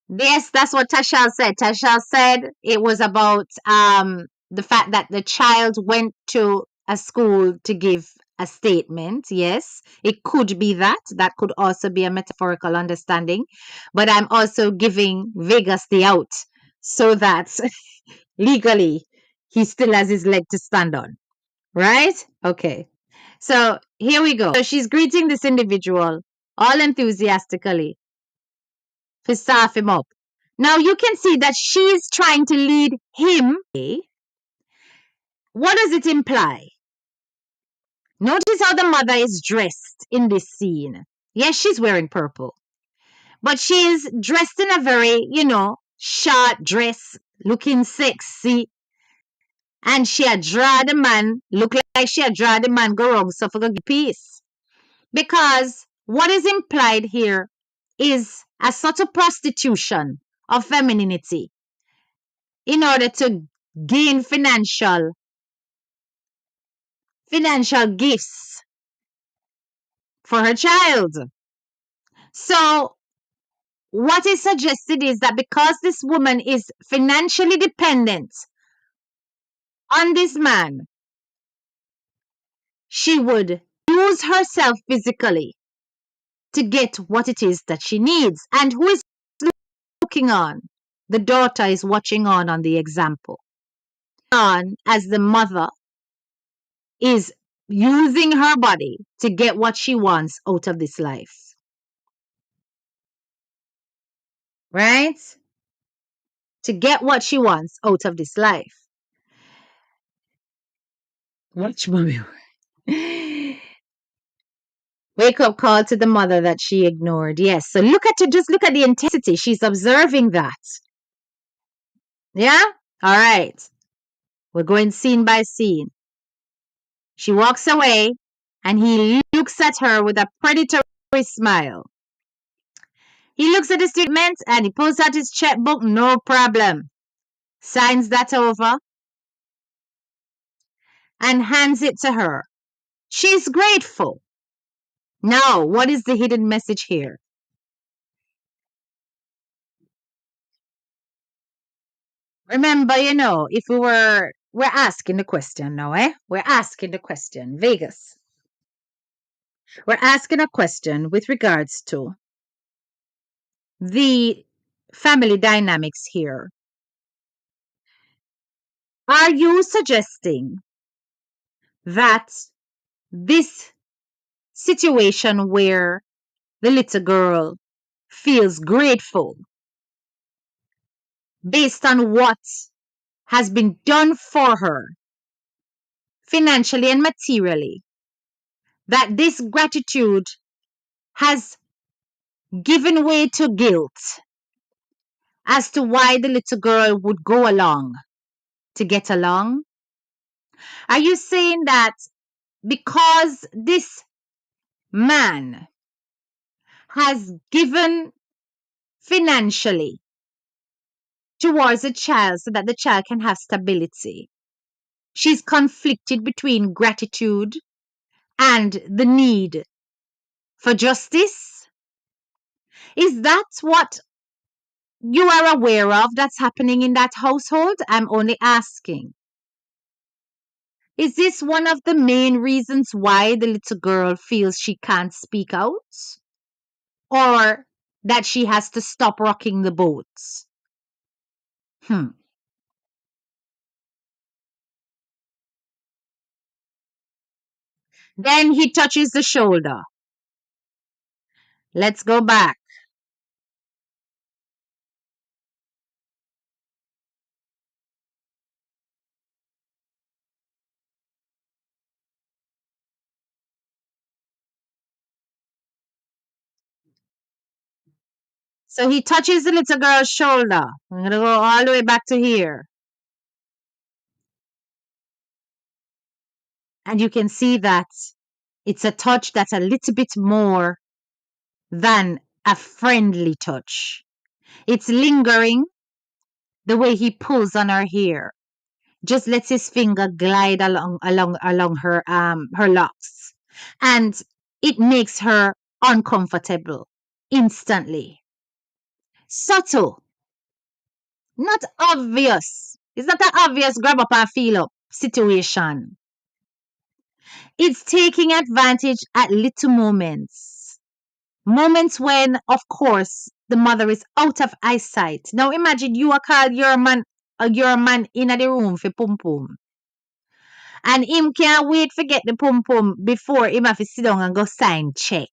Yes, that's what Tashal said. Tashal said it was about the fact that the child went to a school to give a statement. Yes, it could be that. That could also be a metaphorical understanding. But I'm also giving Vegas the out so that legally he still has his leg to stand on. Right? Okay. So here we go. So she's greeting this individual all enthusiastically to staff him up. Now you can see that she's trying to lead him. What does it imply? Notice how the mother is dressed in this scene. Yes, she's wearing purple, but she's dressed in a very, short dress, looking sexy. And she had draw the man, look like she had draw the man go wrong, so for the peace. Because what is implied here is a sort of prostitution of femininity in order to gain financial gifts for her child. So what is suggested is that because this woman is financially dependent on this man, she would use herself physically to get what it is that she needs. And who is looking on? The daughter is watching on the example. On as the mother is using her body to get what she wants out of this life. Right? To get what she wants out of this life. Watch mommy. Wake up call to the mother that she ignored. Yes. So just look at the intensity. She's observing that. Yeah? All right. We're going scene by scene. She walks away and he looks at her with a predatory smile. He looks at the statement and he pulls out his checkbook, no problem. Signs that over and hands it to her. She's grateful. Now, what is the hidden message here? Remember, if we're asking the question now, We're asking the question, Vegas. We're asking a question with regards to the family dynamics here. Are you suggesting that this situation where the little girl feels grateful based on what has been done for her financially and materially, that this gratitude has given way to guilt as to why the little girl would go along to get along? Are you saying that because this man has given financially towards a child so that the child can have stability, she's conflicted between gratitude and the need for justice? Is that what you are aware of that's happening in that household? I'm only asking. Is this one of the main reasons why the little girl feels she can't speak out? Or that she has to stop rocking the boat? Then he touches the shoulder. Let's go back. So he touches the little girl's shoulder. I'm going to go all the way back to here. And you can see that it's a touch that's a little bit more than a friendly touch. It's lingering. The way he pulls on her hair, just lets his finger glide along her locks, and it makes her uncomfortable instantly. Subtle, not obvious. It's not an obvious grab up and feel up situation. It's taking advantage at little moments. Moments when, of course, the mother is out of eyesight. Now imagine you are called your man in the room for pum pum. And him can't wait for get the pum pum before him have to sit down and go sign check.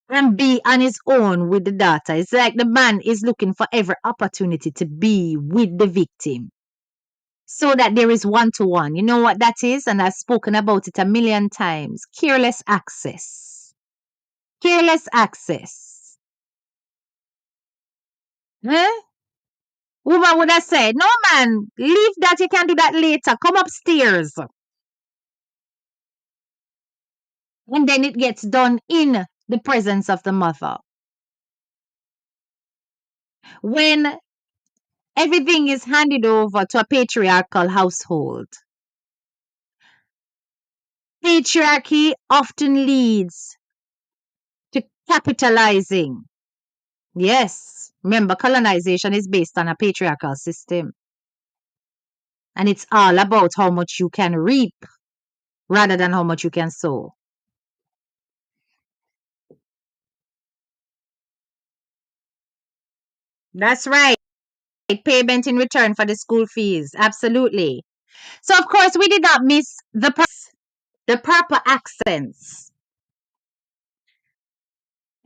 And be on his own with the daughter. It's like the man is looking for every opportunity to be with the victim. So that there is one to one. You know what that is? And I've spoken about it a million times. Careless access. Careless access. Huh? Woman would have said, no man, leave that, you can do that later. Come upstairs. And then it gets done in the presence of the mother. When everything is handed over to a patriarchal household, patriarchy often leads to capitalizing. Yes, remember, colonization is based on a patriarchal system. And it's all about how much you can reap rather than how much you can sow. That's right. Payment in return for the school fees. Absolutely. So, of course, we did not miss the purple accents.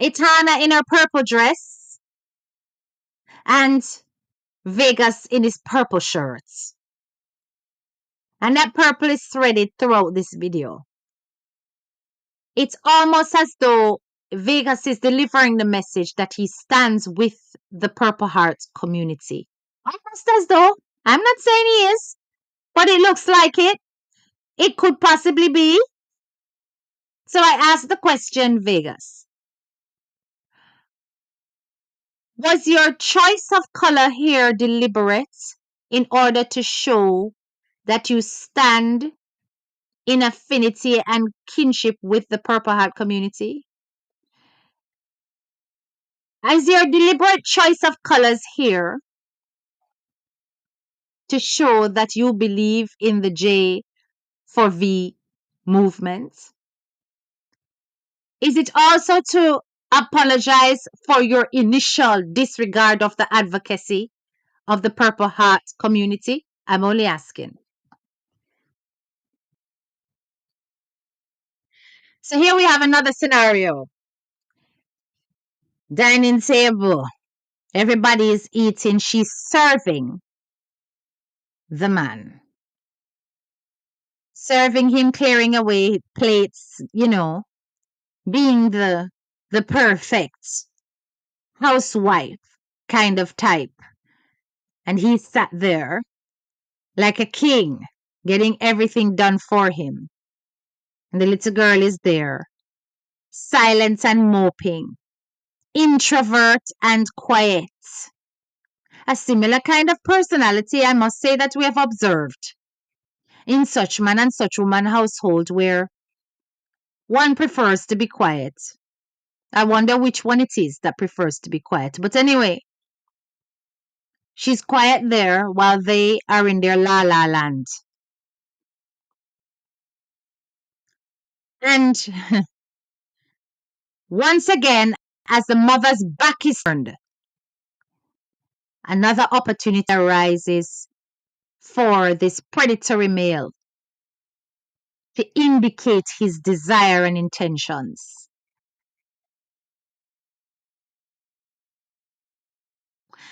Etana in her purple dress and Vegas in his purple shirts. And that purple is threaded throughout this video. It's almost as though Vegas is delivering the message that he stands with the Purple Heart community. Almost as though. I'm not saying he is, but it looks like it. It could possibly be. So I asked the question, Vegas. Was your choice of color here deliberate in order to show that you stand in affinity and kinship with the Purple Heart community? Is your deliberate choice of colors here to show that you believe in the J for V movement? Is it also to apologize for your initial disregard of the advocacy of the Purple Heart community? I'm only asking. So here we have another scenario. Dining table. Everybody is eating. She's serving the man. Serving him, clearing away plates, being the perfect housewife kind of type. And he sat there like a king, getting everything done for him. And the little girl is there, silent and moping, introvert and quiet. A similar kind of personality, I must say, that we have observed in such man and such woman household where one prefers to be quiet. I wonder which one it is that prefers to be quiet. But anyway, she's quiet there while they are in their la la land. And once again, as the mother's back is turned, another opportunity arises for this predatory male to indicate his desire and intentions.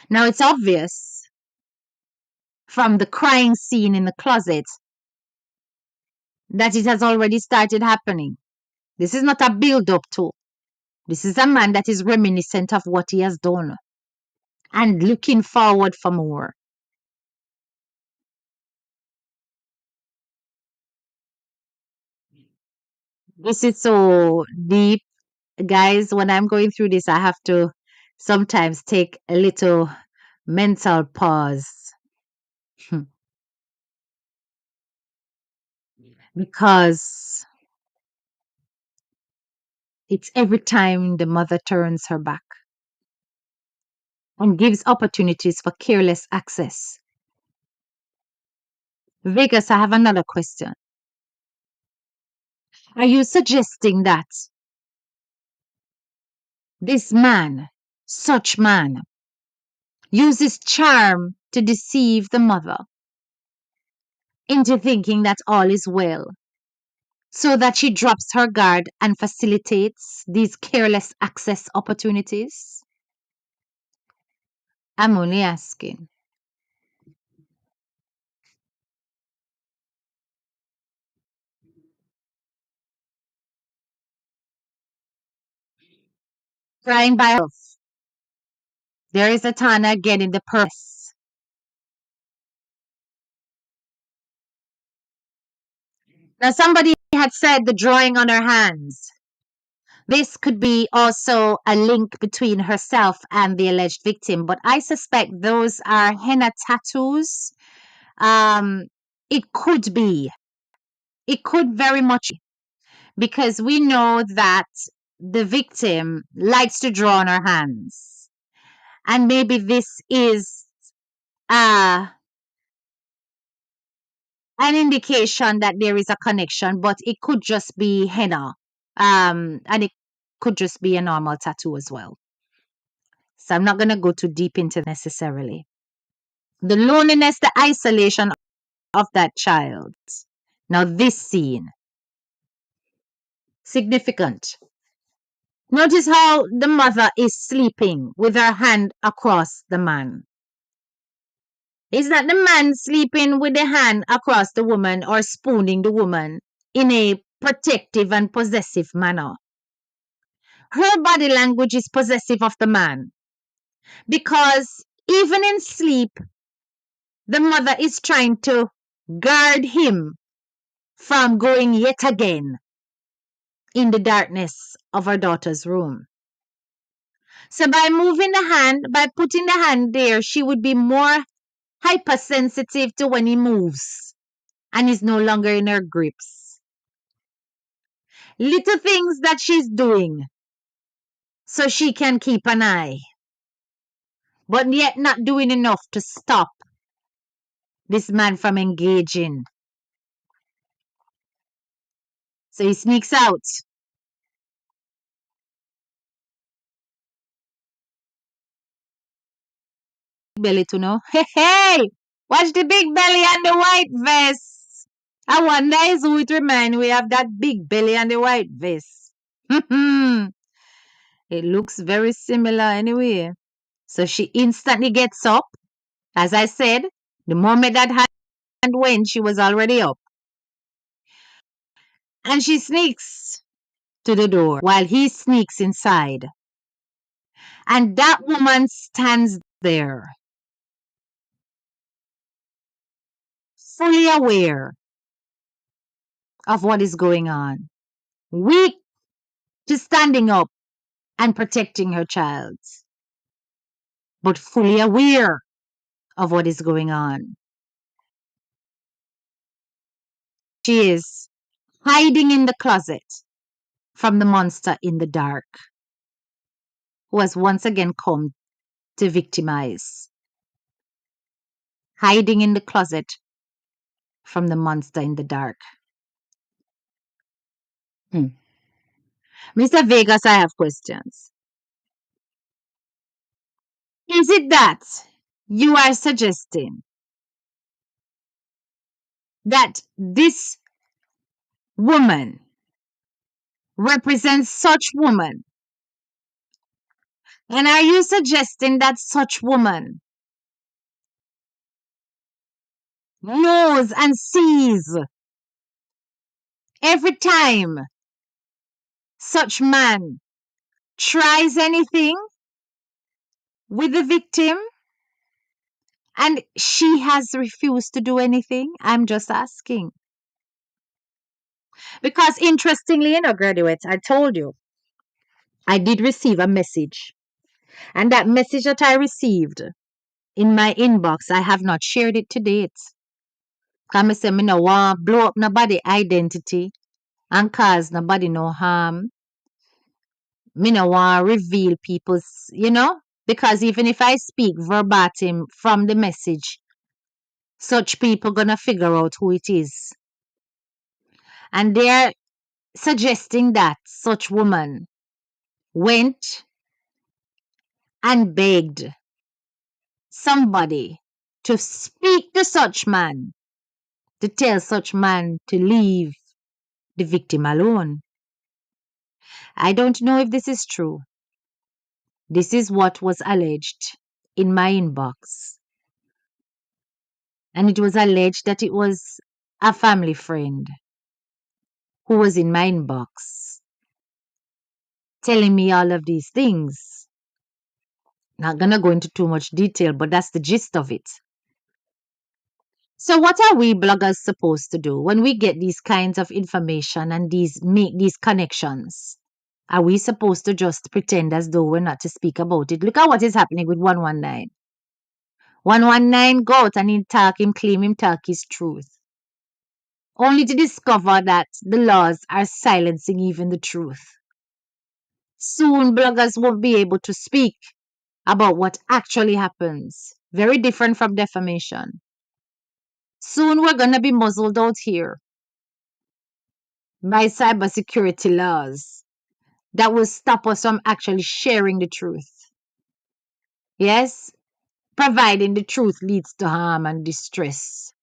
Now, it's obvious from the crying scene in the closet that it has already started happening. This is not a build up to. This is a man that is reminiscent of what he has done and looking forward for more. This is so deep, guys. When I'm going through this, I have to sometimes take a little mental pause because it's every time the mother turns her back and gives opportunities for careless access. Vegas, I have another question. Are you suggesting that this man, such man, uses charm to deceive the mother into thinking that all is well, so that she drops her guard and facilitates these careless access opportunities? I'm only asking. Crying by herself. There is a Tana getting the purse. Now, somebody had said the drawing on her hands. This could be also a link between herself and the alleged victim, but I suspect those are henna tattoos. Um, it could be. It could very much be, because we know that the victim likes to draw on her hands. And maybe this is uh, an indication that there is a connection, but it could just be henna. And it could just be a normal tattoo as well. So I'm not going to go too deep into necessarily. The loneliness, the isolation of that child. Now, this scene, significant. Notice how the mother is sleeping with her hand across the man. Is that the man sleeping with the hand across the woman or spooning the woman in a protective and possessive manner? Her body language is possessive of the man because even in sleep, the mother is trying to guard him from going yet again in the darkness of her daughter's room. So by moving the hand, by putting the hand there, she would be more hypersensitive to when he moves and is no longer in her grips. Little things that she's doing so she can keep an eye, but yet not doing enough to stop this man from engaging. So he sneaks out. Belly to know. Hey, hey! Watch the big belly and the white vest. I wonder is who it remind we have that big belly and the white vest. It looks very similar anyway. So she instantly gets up. As I said, the moment that hand went, she was already up. And she sneaks to the door while he sneaks inside. And that woman stands there, fully aware of what is going on, weak to standing up and protecting her child, but fully aware of what is going on. She is hiding in the closet from the monster in the dark, who has once again come to victimize. Hiding in the closet from the monster in the dark. Mr. Vegas, I have questions. Is it that you are suggesting that this woman represents such woman? And are you suggesting that such woman knows and sees every time such man tries anything with the victim and she has refused to do anything? I'm just asking. Because interestingly, graduates, I told you, I did receive a message And that message that I received in my inbox, I have not shared it to date. Because I say, I no want blow up nobody identity and cause nobody no harm. Me no want reveal people's, because even if I speak verbatim from the message, such people gonna figure out who it is. And they're suggesting that such woman went and begged somebody to speak to such man, to tell such man to leave the victim alone. I don't know if this is true. This is what was alleged in my inbox. And it was alleged that it was a family friend who was in my inbox telling me all of these things. Not gonna go into too much detail, but that's the gist of it. So what are we bloggers supposed to do when we get these kinds of information and make these connections? Are we supposed to just pretend as though we're not to speak about it? Look at what is happening with 119. 119 go out and him claim him talk his truth. Only to discover that the laws are silencing even the truth. Soon bloggers won't be able to speak about what actually happens. Very different from defamation. Soon we're gonna be muzzled out here by cybersecurity laws that will stop us from actually sharing the truth. Yes, providing the truth leads to harm and distress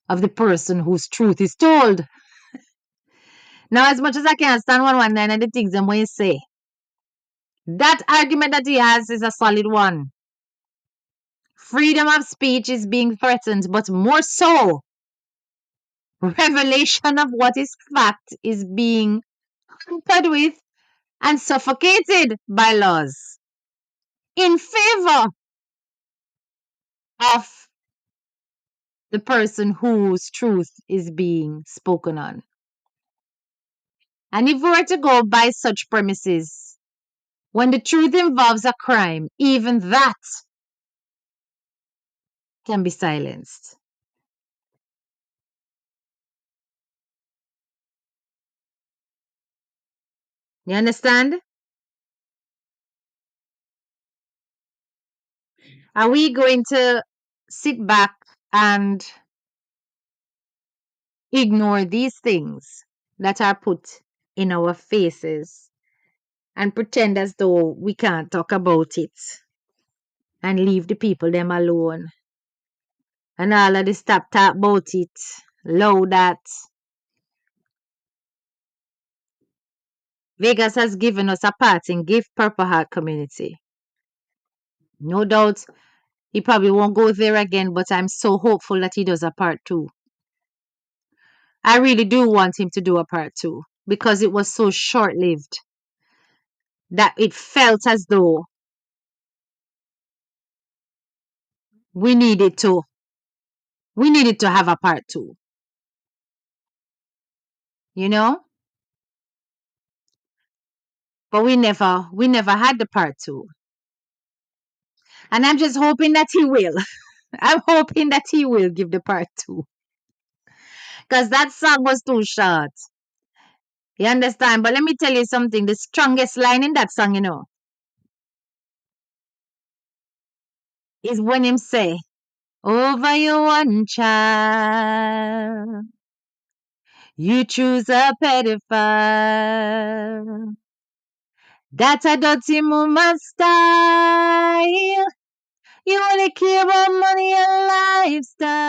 of the person whose truth is told. Now, as much as I can stand 119 and the things them when you say, that argument that he has is a solid one. Freedom of speech is being threatened, but more so, revelation of what is fact is being hampered with and suffocated by laws in favor of the person whose truth is being spoken on. And if we were to go by such premises, when the truth involves a crime, even that can be silenced. You understand? Are we going to sit back and ignore these things that are put in our faces and pretend as though we can't talk about it and leave the people them alone and all of the stop talk about it, low that Vegas has given us a parting gift, Purple Heart community. No doubt he probably won't go there again, but I'm so hopeful that he does a part two. I really do want him to do a part two because it was so short lived that it felt as though we needed to have a part two, you know? But we never had the part two. And I'm just hoping that he will. I'm hoping that he will give the part two. Because that song was too short. You understand? But let me tell you something. The strongest line in that song, is when him say, over your one child, you choose a pedophile. That's a dirty woman style. You only care about money and lifestyle.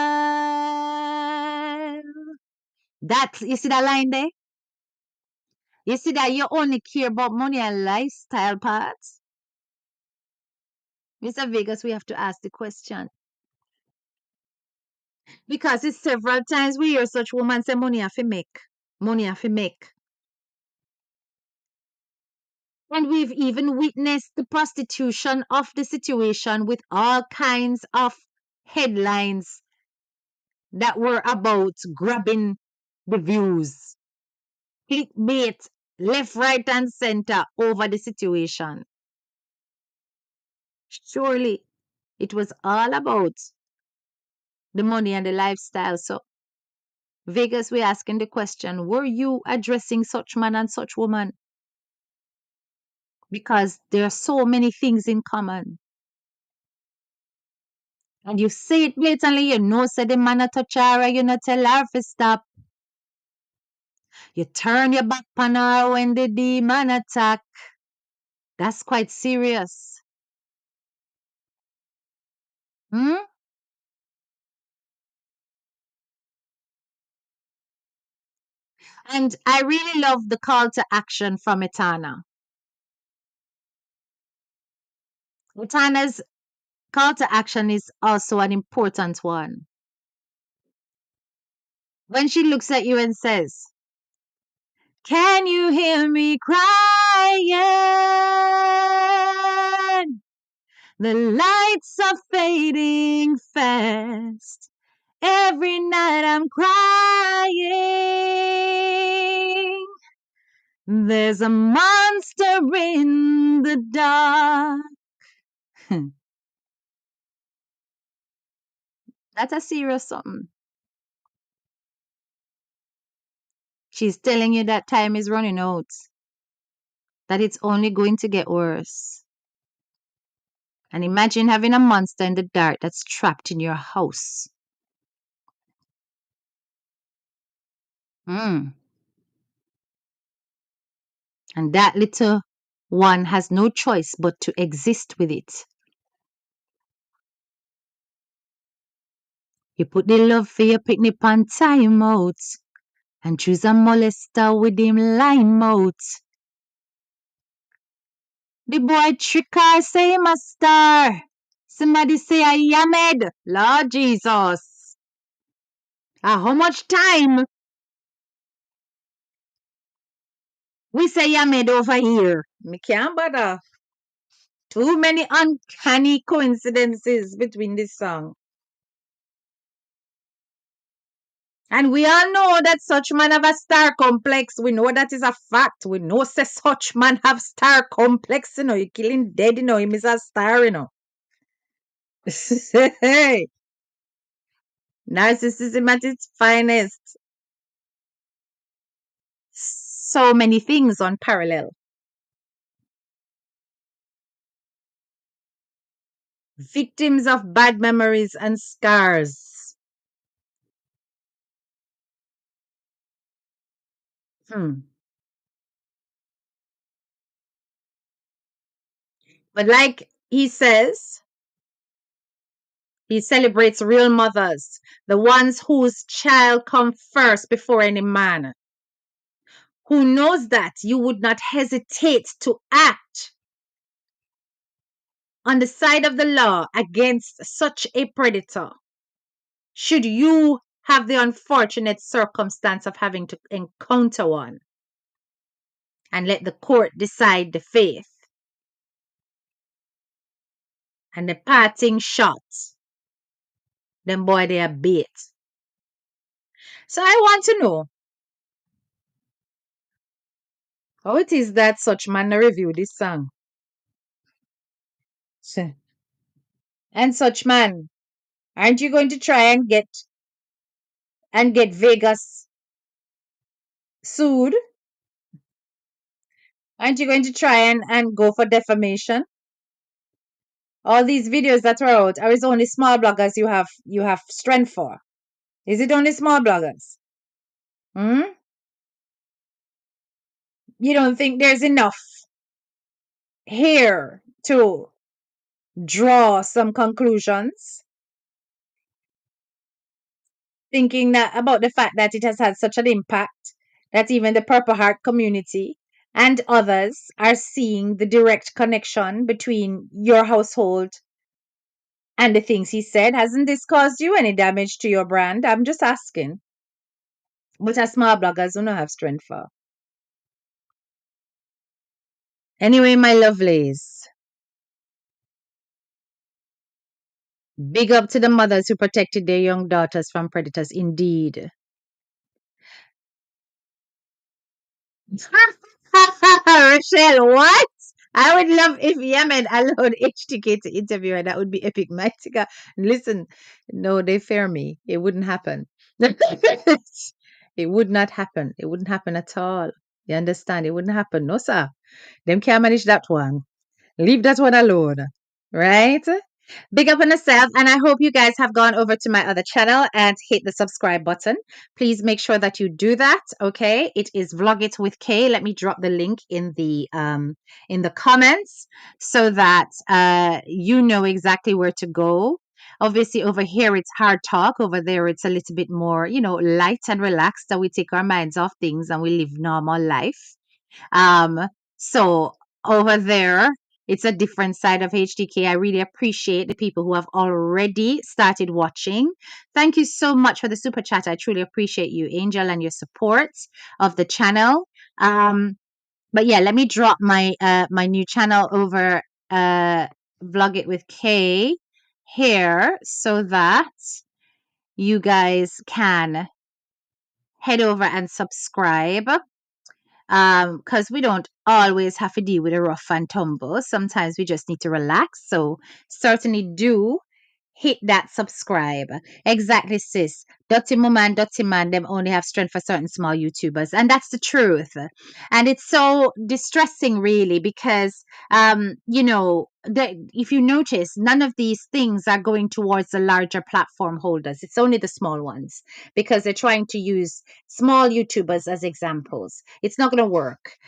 You see that line there? You see that you only care about money and lifestyle parts? Mr. Vegas, we have to ask the question. Because it's several times we hear such women say money have to make. Money have to make. And we've even witnessed the prostitution of the situation with all kinds of headlines that were about grabbing the views. Clickbait, left, right, and center over the situation. Surely it was all about the money and the lifestyle. So, Vegas, we're asking the question, were you addressing such man and such woman? Because there are so many things in common. And you say it blatantly, you know, say the man a touch her, you not tell her to stop. You turn your back on her when the demon attack. That's quite serious. Hmm? And I really love the call to action from Etana. Etana's call to action is also an important one. When she looks at you and says, "Can you hear me crying? The lights are fading fast. Every night I'm crying. There's a monster in the dark." That's a serious something. She's telling you that time is running out, that it's only going to get worse. And imagine having a monster in the dark that's trapped in your house. Mm. And that little one has no choice but to exist with it. You put the love for your picnic on time out and choose a molester with him lime out. The boy trick her say him a star. Somebody say I yammed. Lord Jesus. How much time we say yammed over here? Me can't bother. Too many uncanny coincidences between this song. And we all know that such man have a star complex. We know that is a fact. We know say such man have star complex, you know. You kill him dead, you know. Him is a star, you know. Hey, narcissism at its finest. So many things on parallel. Victims of bad memories and scars. But like he says, he celebrates real mothers, the ones whose child come first before any man, who knows that you would not hesitate to act on the side of the law against such a predator, should you have the unfortunate circumstance of having to encounter one, and let the court decide the fate. And the parting shot, them boy they are bait. So I want to know how it is that such man review this song. And such man, aren't you going to try and get Vegas sued? Aren't you going to try and go for defamation? All these videos that are out, are it only small bloggers you have strength for? Is it only small bloggers? You don't think there's enough here to draw some conclusions? Thinking that about the fact that it has had such an impact that even the Purple Heart community and others are seeing the direct connection between your household and the things he said. Hasn't this caused you any damage to your brand? I'm just asking. But as small bloggers, we don't have strength for. Anyway, my lovelies, big up to the mothers who protected their young daughters from predators, indeed. Rochelle, what? I would love if Yemen allowed HTK to interview her. That would be epic. Mighty listen, no, they fear me. It wouldn't happen. It would not happen. It wouldn't happen at all. You understand? It wouldn't happen. No, sir. Them can't manage that one. Leave that one alone. Right? Big up on yourself, and I hope you guys have gone over to my other channel and hit the subscribe button. Please make sure that you do that. Okay, it is Vlog It with Kay. Let me drop the link in the comments so that you know exactly where to go. Obviously, over here it's hard talk. Over there, it's a little bit more, light and relaxed. That we take our minds off things and we live normal life. So over there, it's a different side of HDK. I really appreciate the people who have already started watching. Thank you so much for the super chat. I truly appreciate you, Angel, and your support of the channel. But yeah, let me drop my new channel over Vlog It with Kay here so that you guys can head over and subscribe. Because we don't always have to deal with a rough and tumble. Sometimes we just need to relax. So certainly do hit that subscribe. Exactly, sis. Dirty mama and dirty man, them only have strength for certain small YouTubers. And that's the truth. And it's so distressing, really, because, if you notice, none of these things are going towards the larger platform holders. It's only the small ones because they're trying to use small YouTubers as examples. It's not going to work,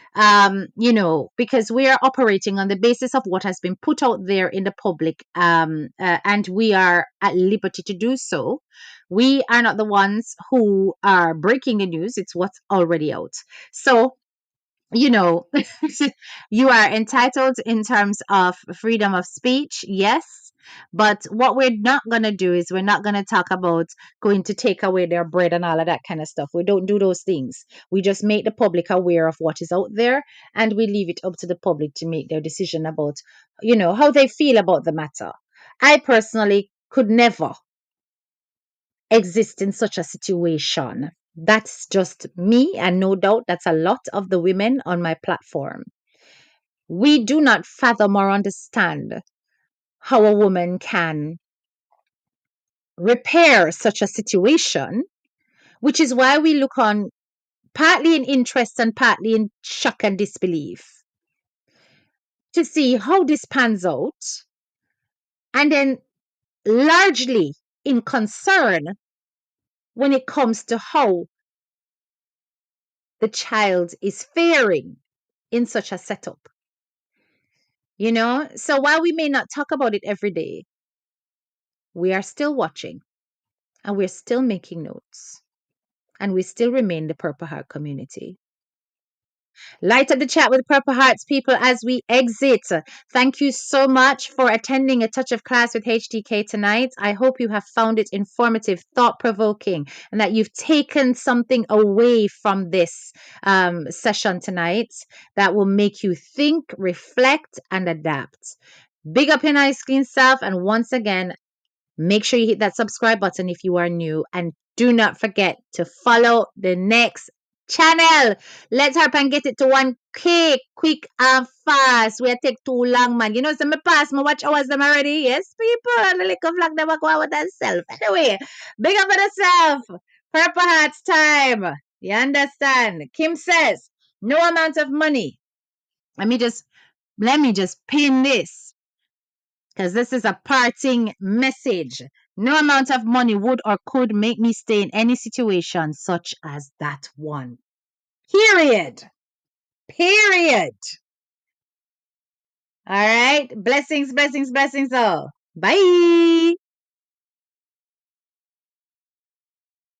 because we are operating on the basis of what has been put out there in the public, and we are at liberty to do so. We are not the ones who are breaking the news. It's what's already out. So, you know, you are entitled in terms of freedom of speech, yes. But what we're not going to do is we're not going to talk about going to take away their bread and all of that kind of stuff. We don't do those things. We just make the public aware of what is out there, and we leave it up to the public to make their decision about, how they feel about the matter. I personally could never exist in such a situation. That's just me, and no doubt that's a lot of the women on my platform. We do not fathom or understand how a woman can repair such a situation, which is why we look on partly in interest and partly in shock and disbelief to see how this pans out, and then largely in concern when it comes to how the child is faring in such a setup. So while we may not talk about it every day, we are still watching and we're still making notes, and we still remain the Purple Heart community. Light up the chat with Purple Hearts people as we exit. Thank you so much for attending A Touch of Class with HTK tonight. I hope you have found it informative, thought-provoking, and that you've taken something away from this session tonight that will make you think, reflect, and adapt. Big up your nice clean self, and once again, make sure you hit that subscribe button if you are new, and do not forget to follow the next channel. Let's hurry and get it to 1K quick and fast. We take too long, man. So me pass my watch hours them already. Yes, people. The little flag them go out with themselves. Anyway, big up on yourself. Purple Hearts time. You understand? Kim says, no amount of money. Let me just pin this, because this is a parting message. No amount of money would or could make me stay in any situation such as that one. Period. Period. All right. Blessings, blessings, blessings all. Bye.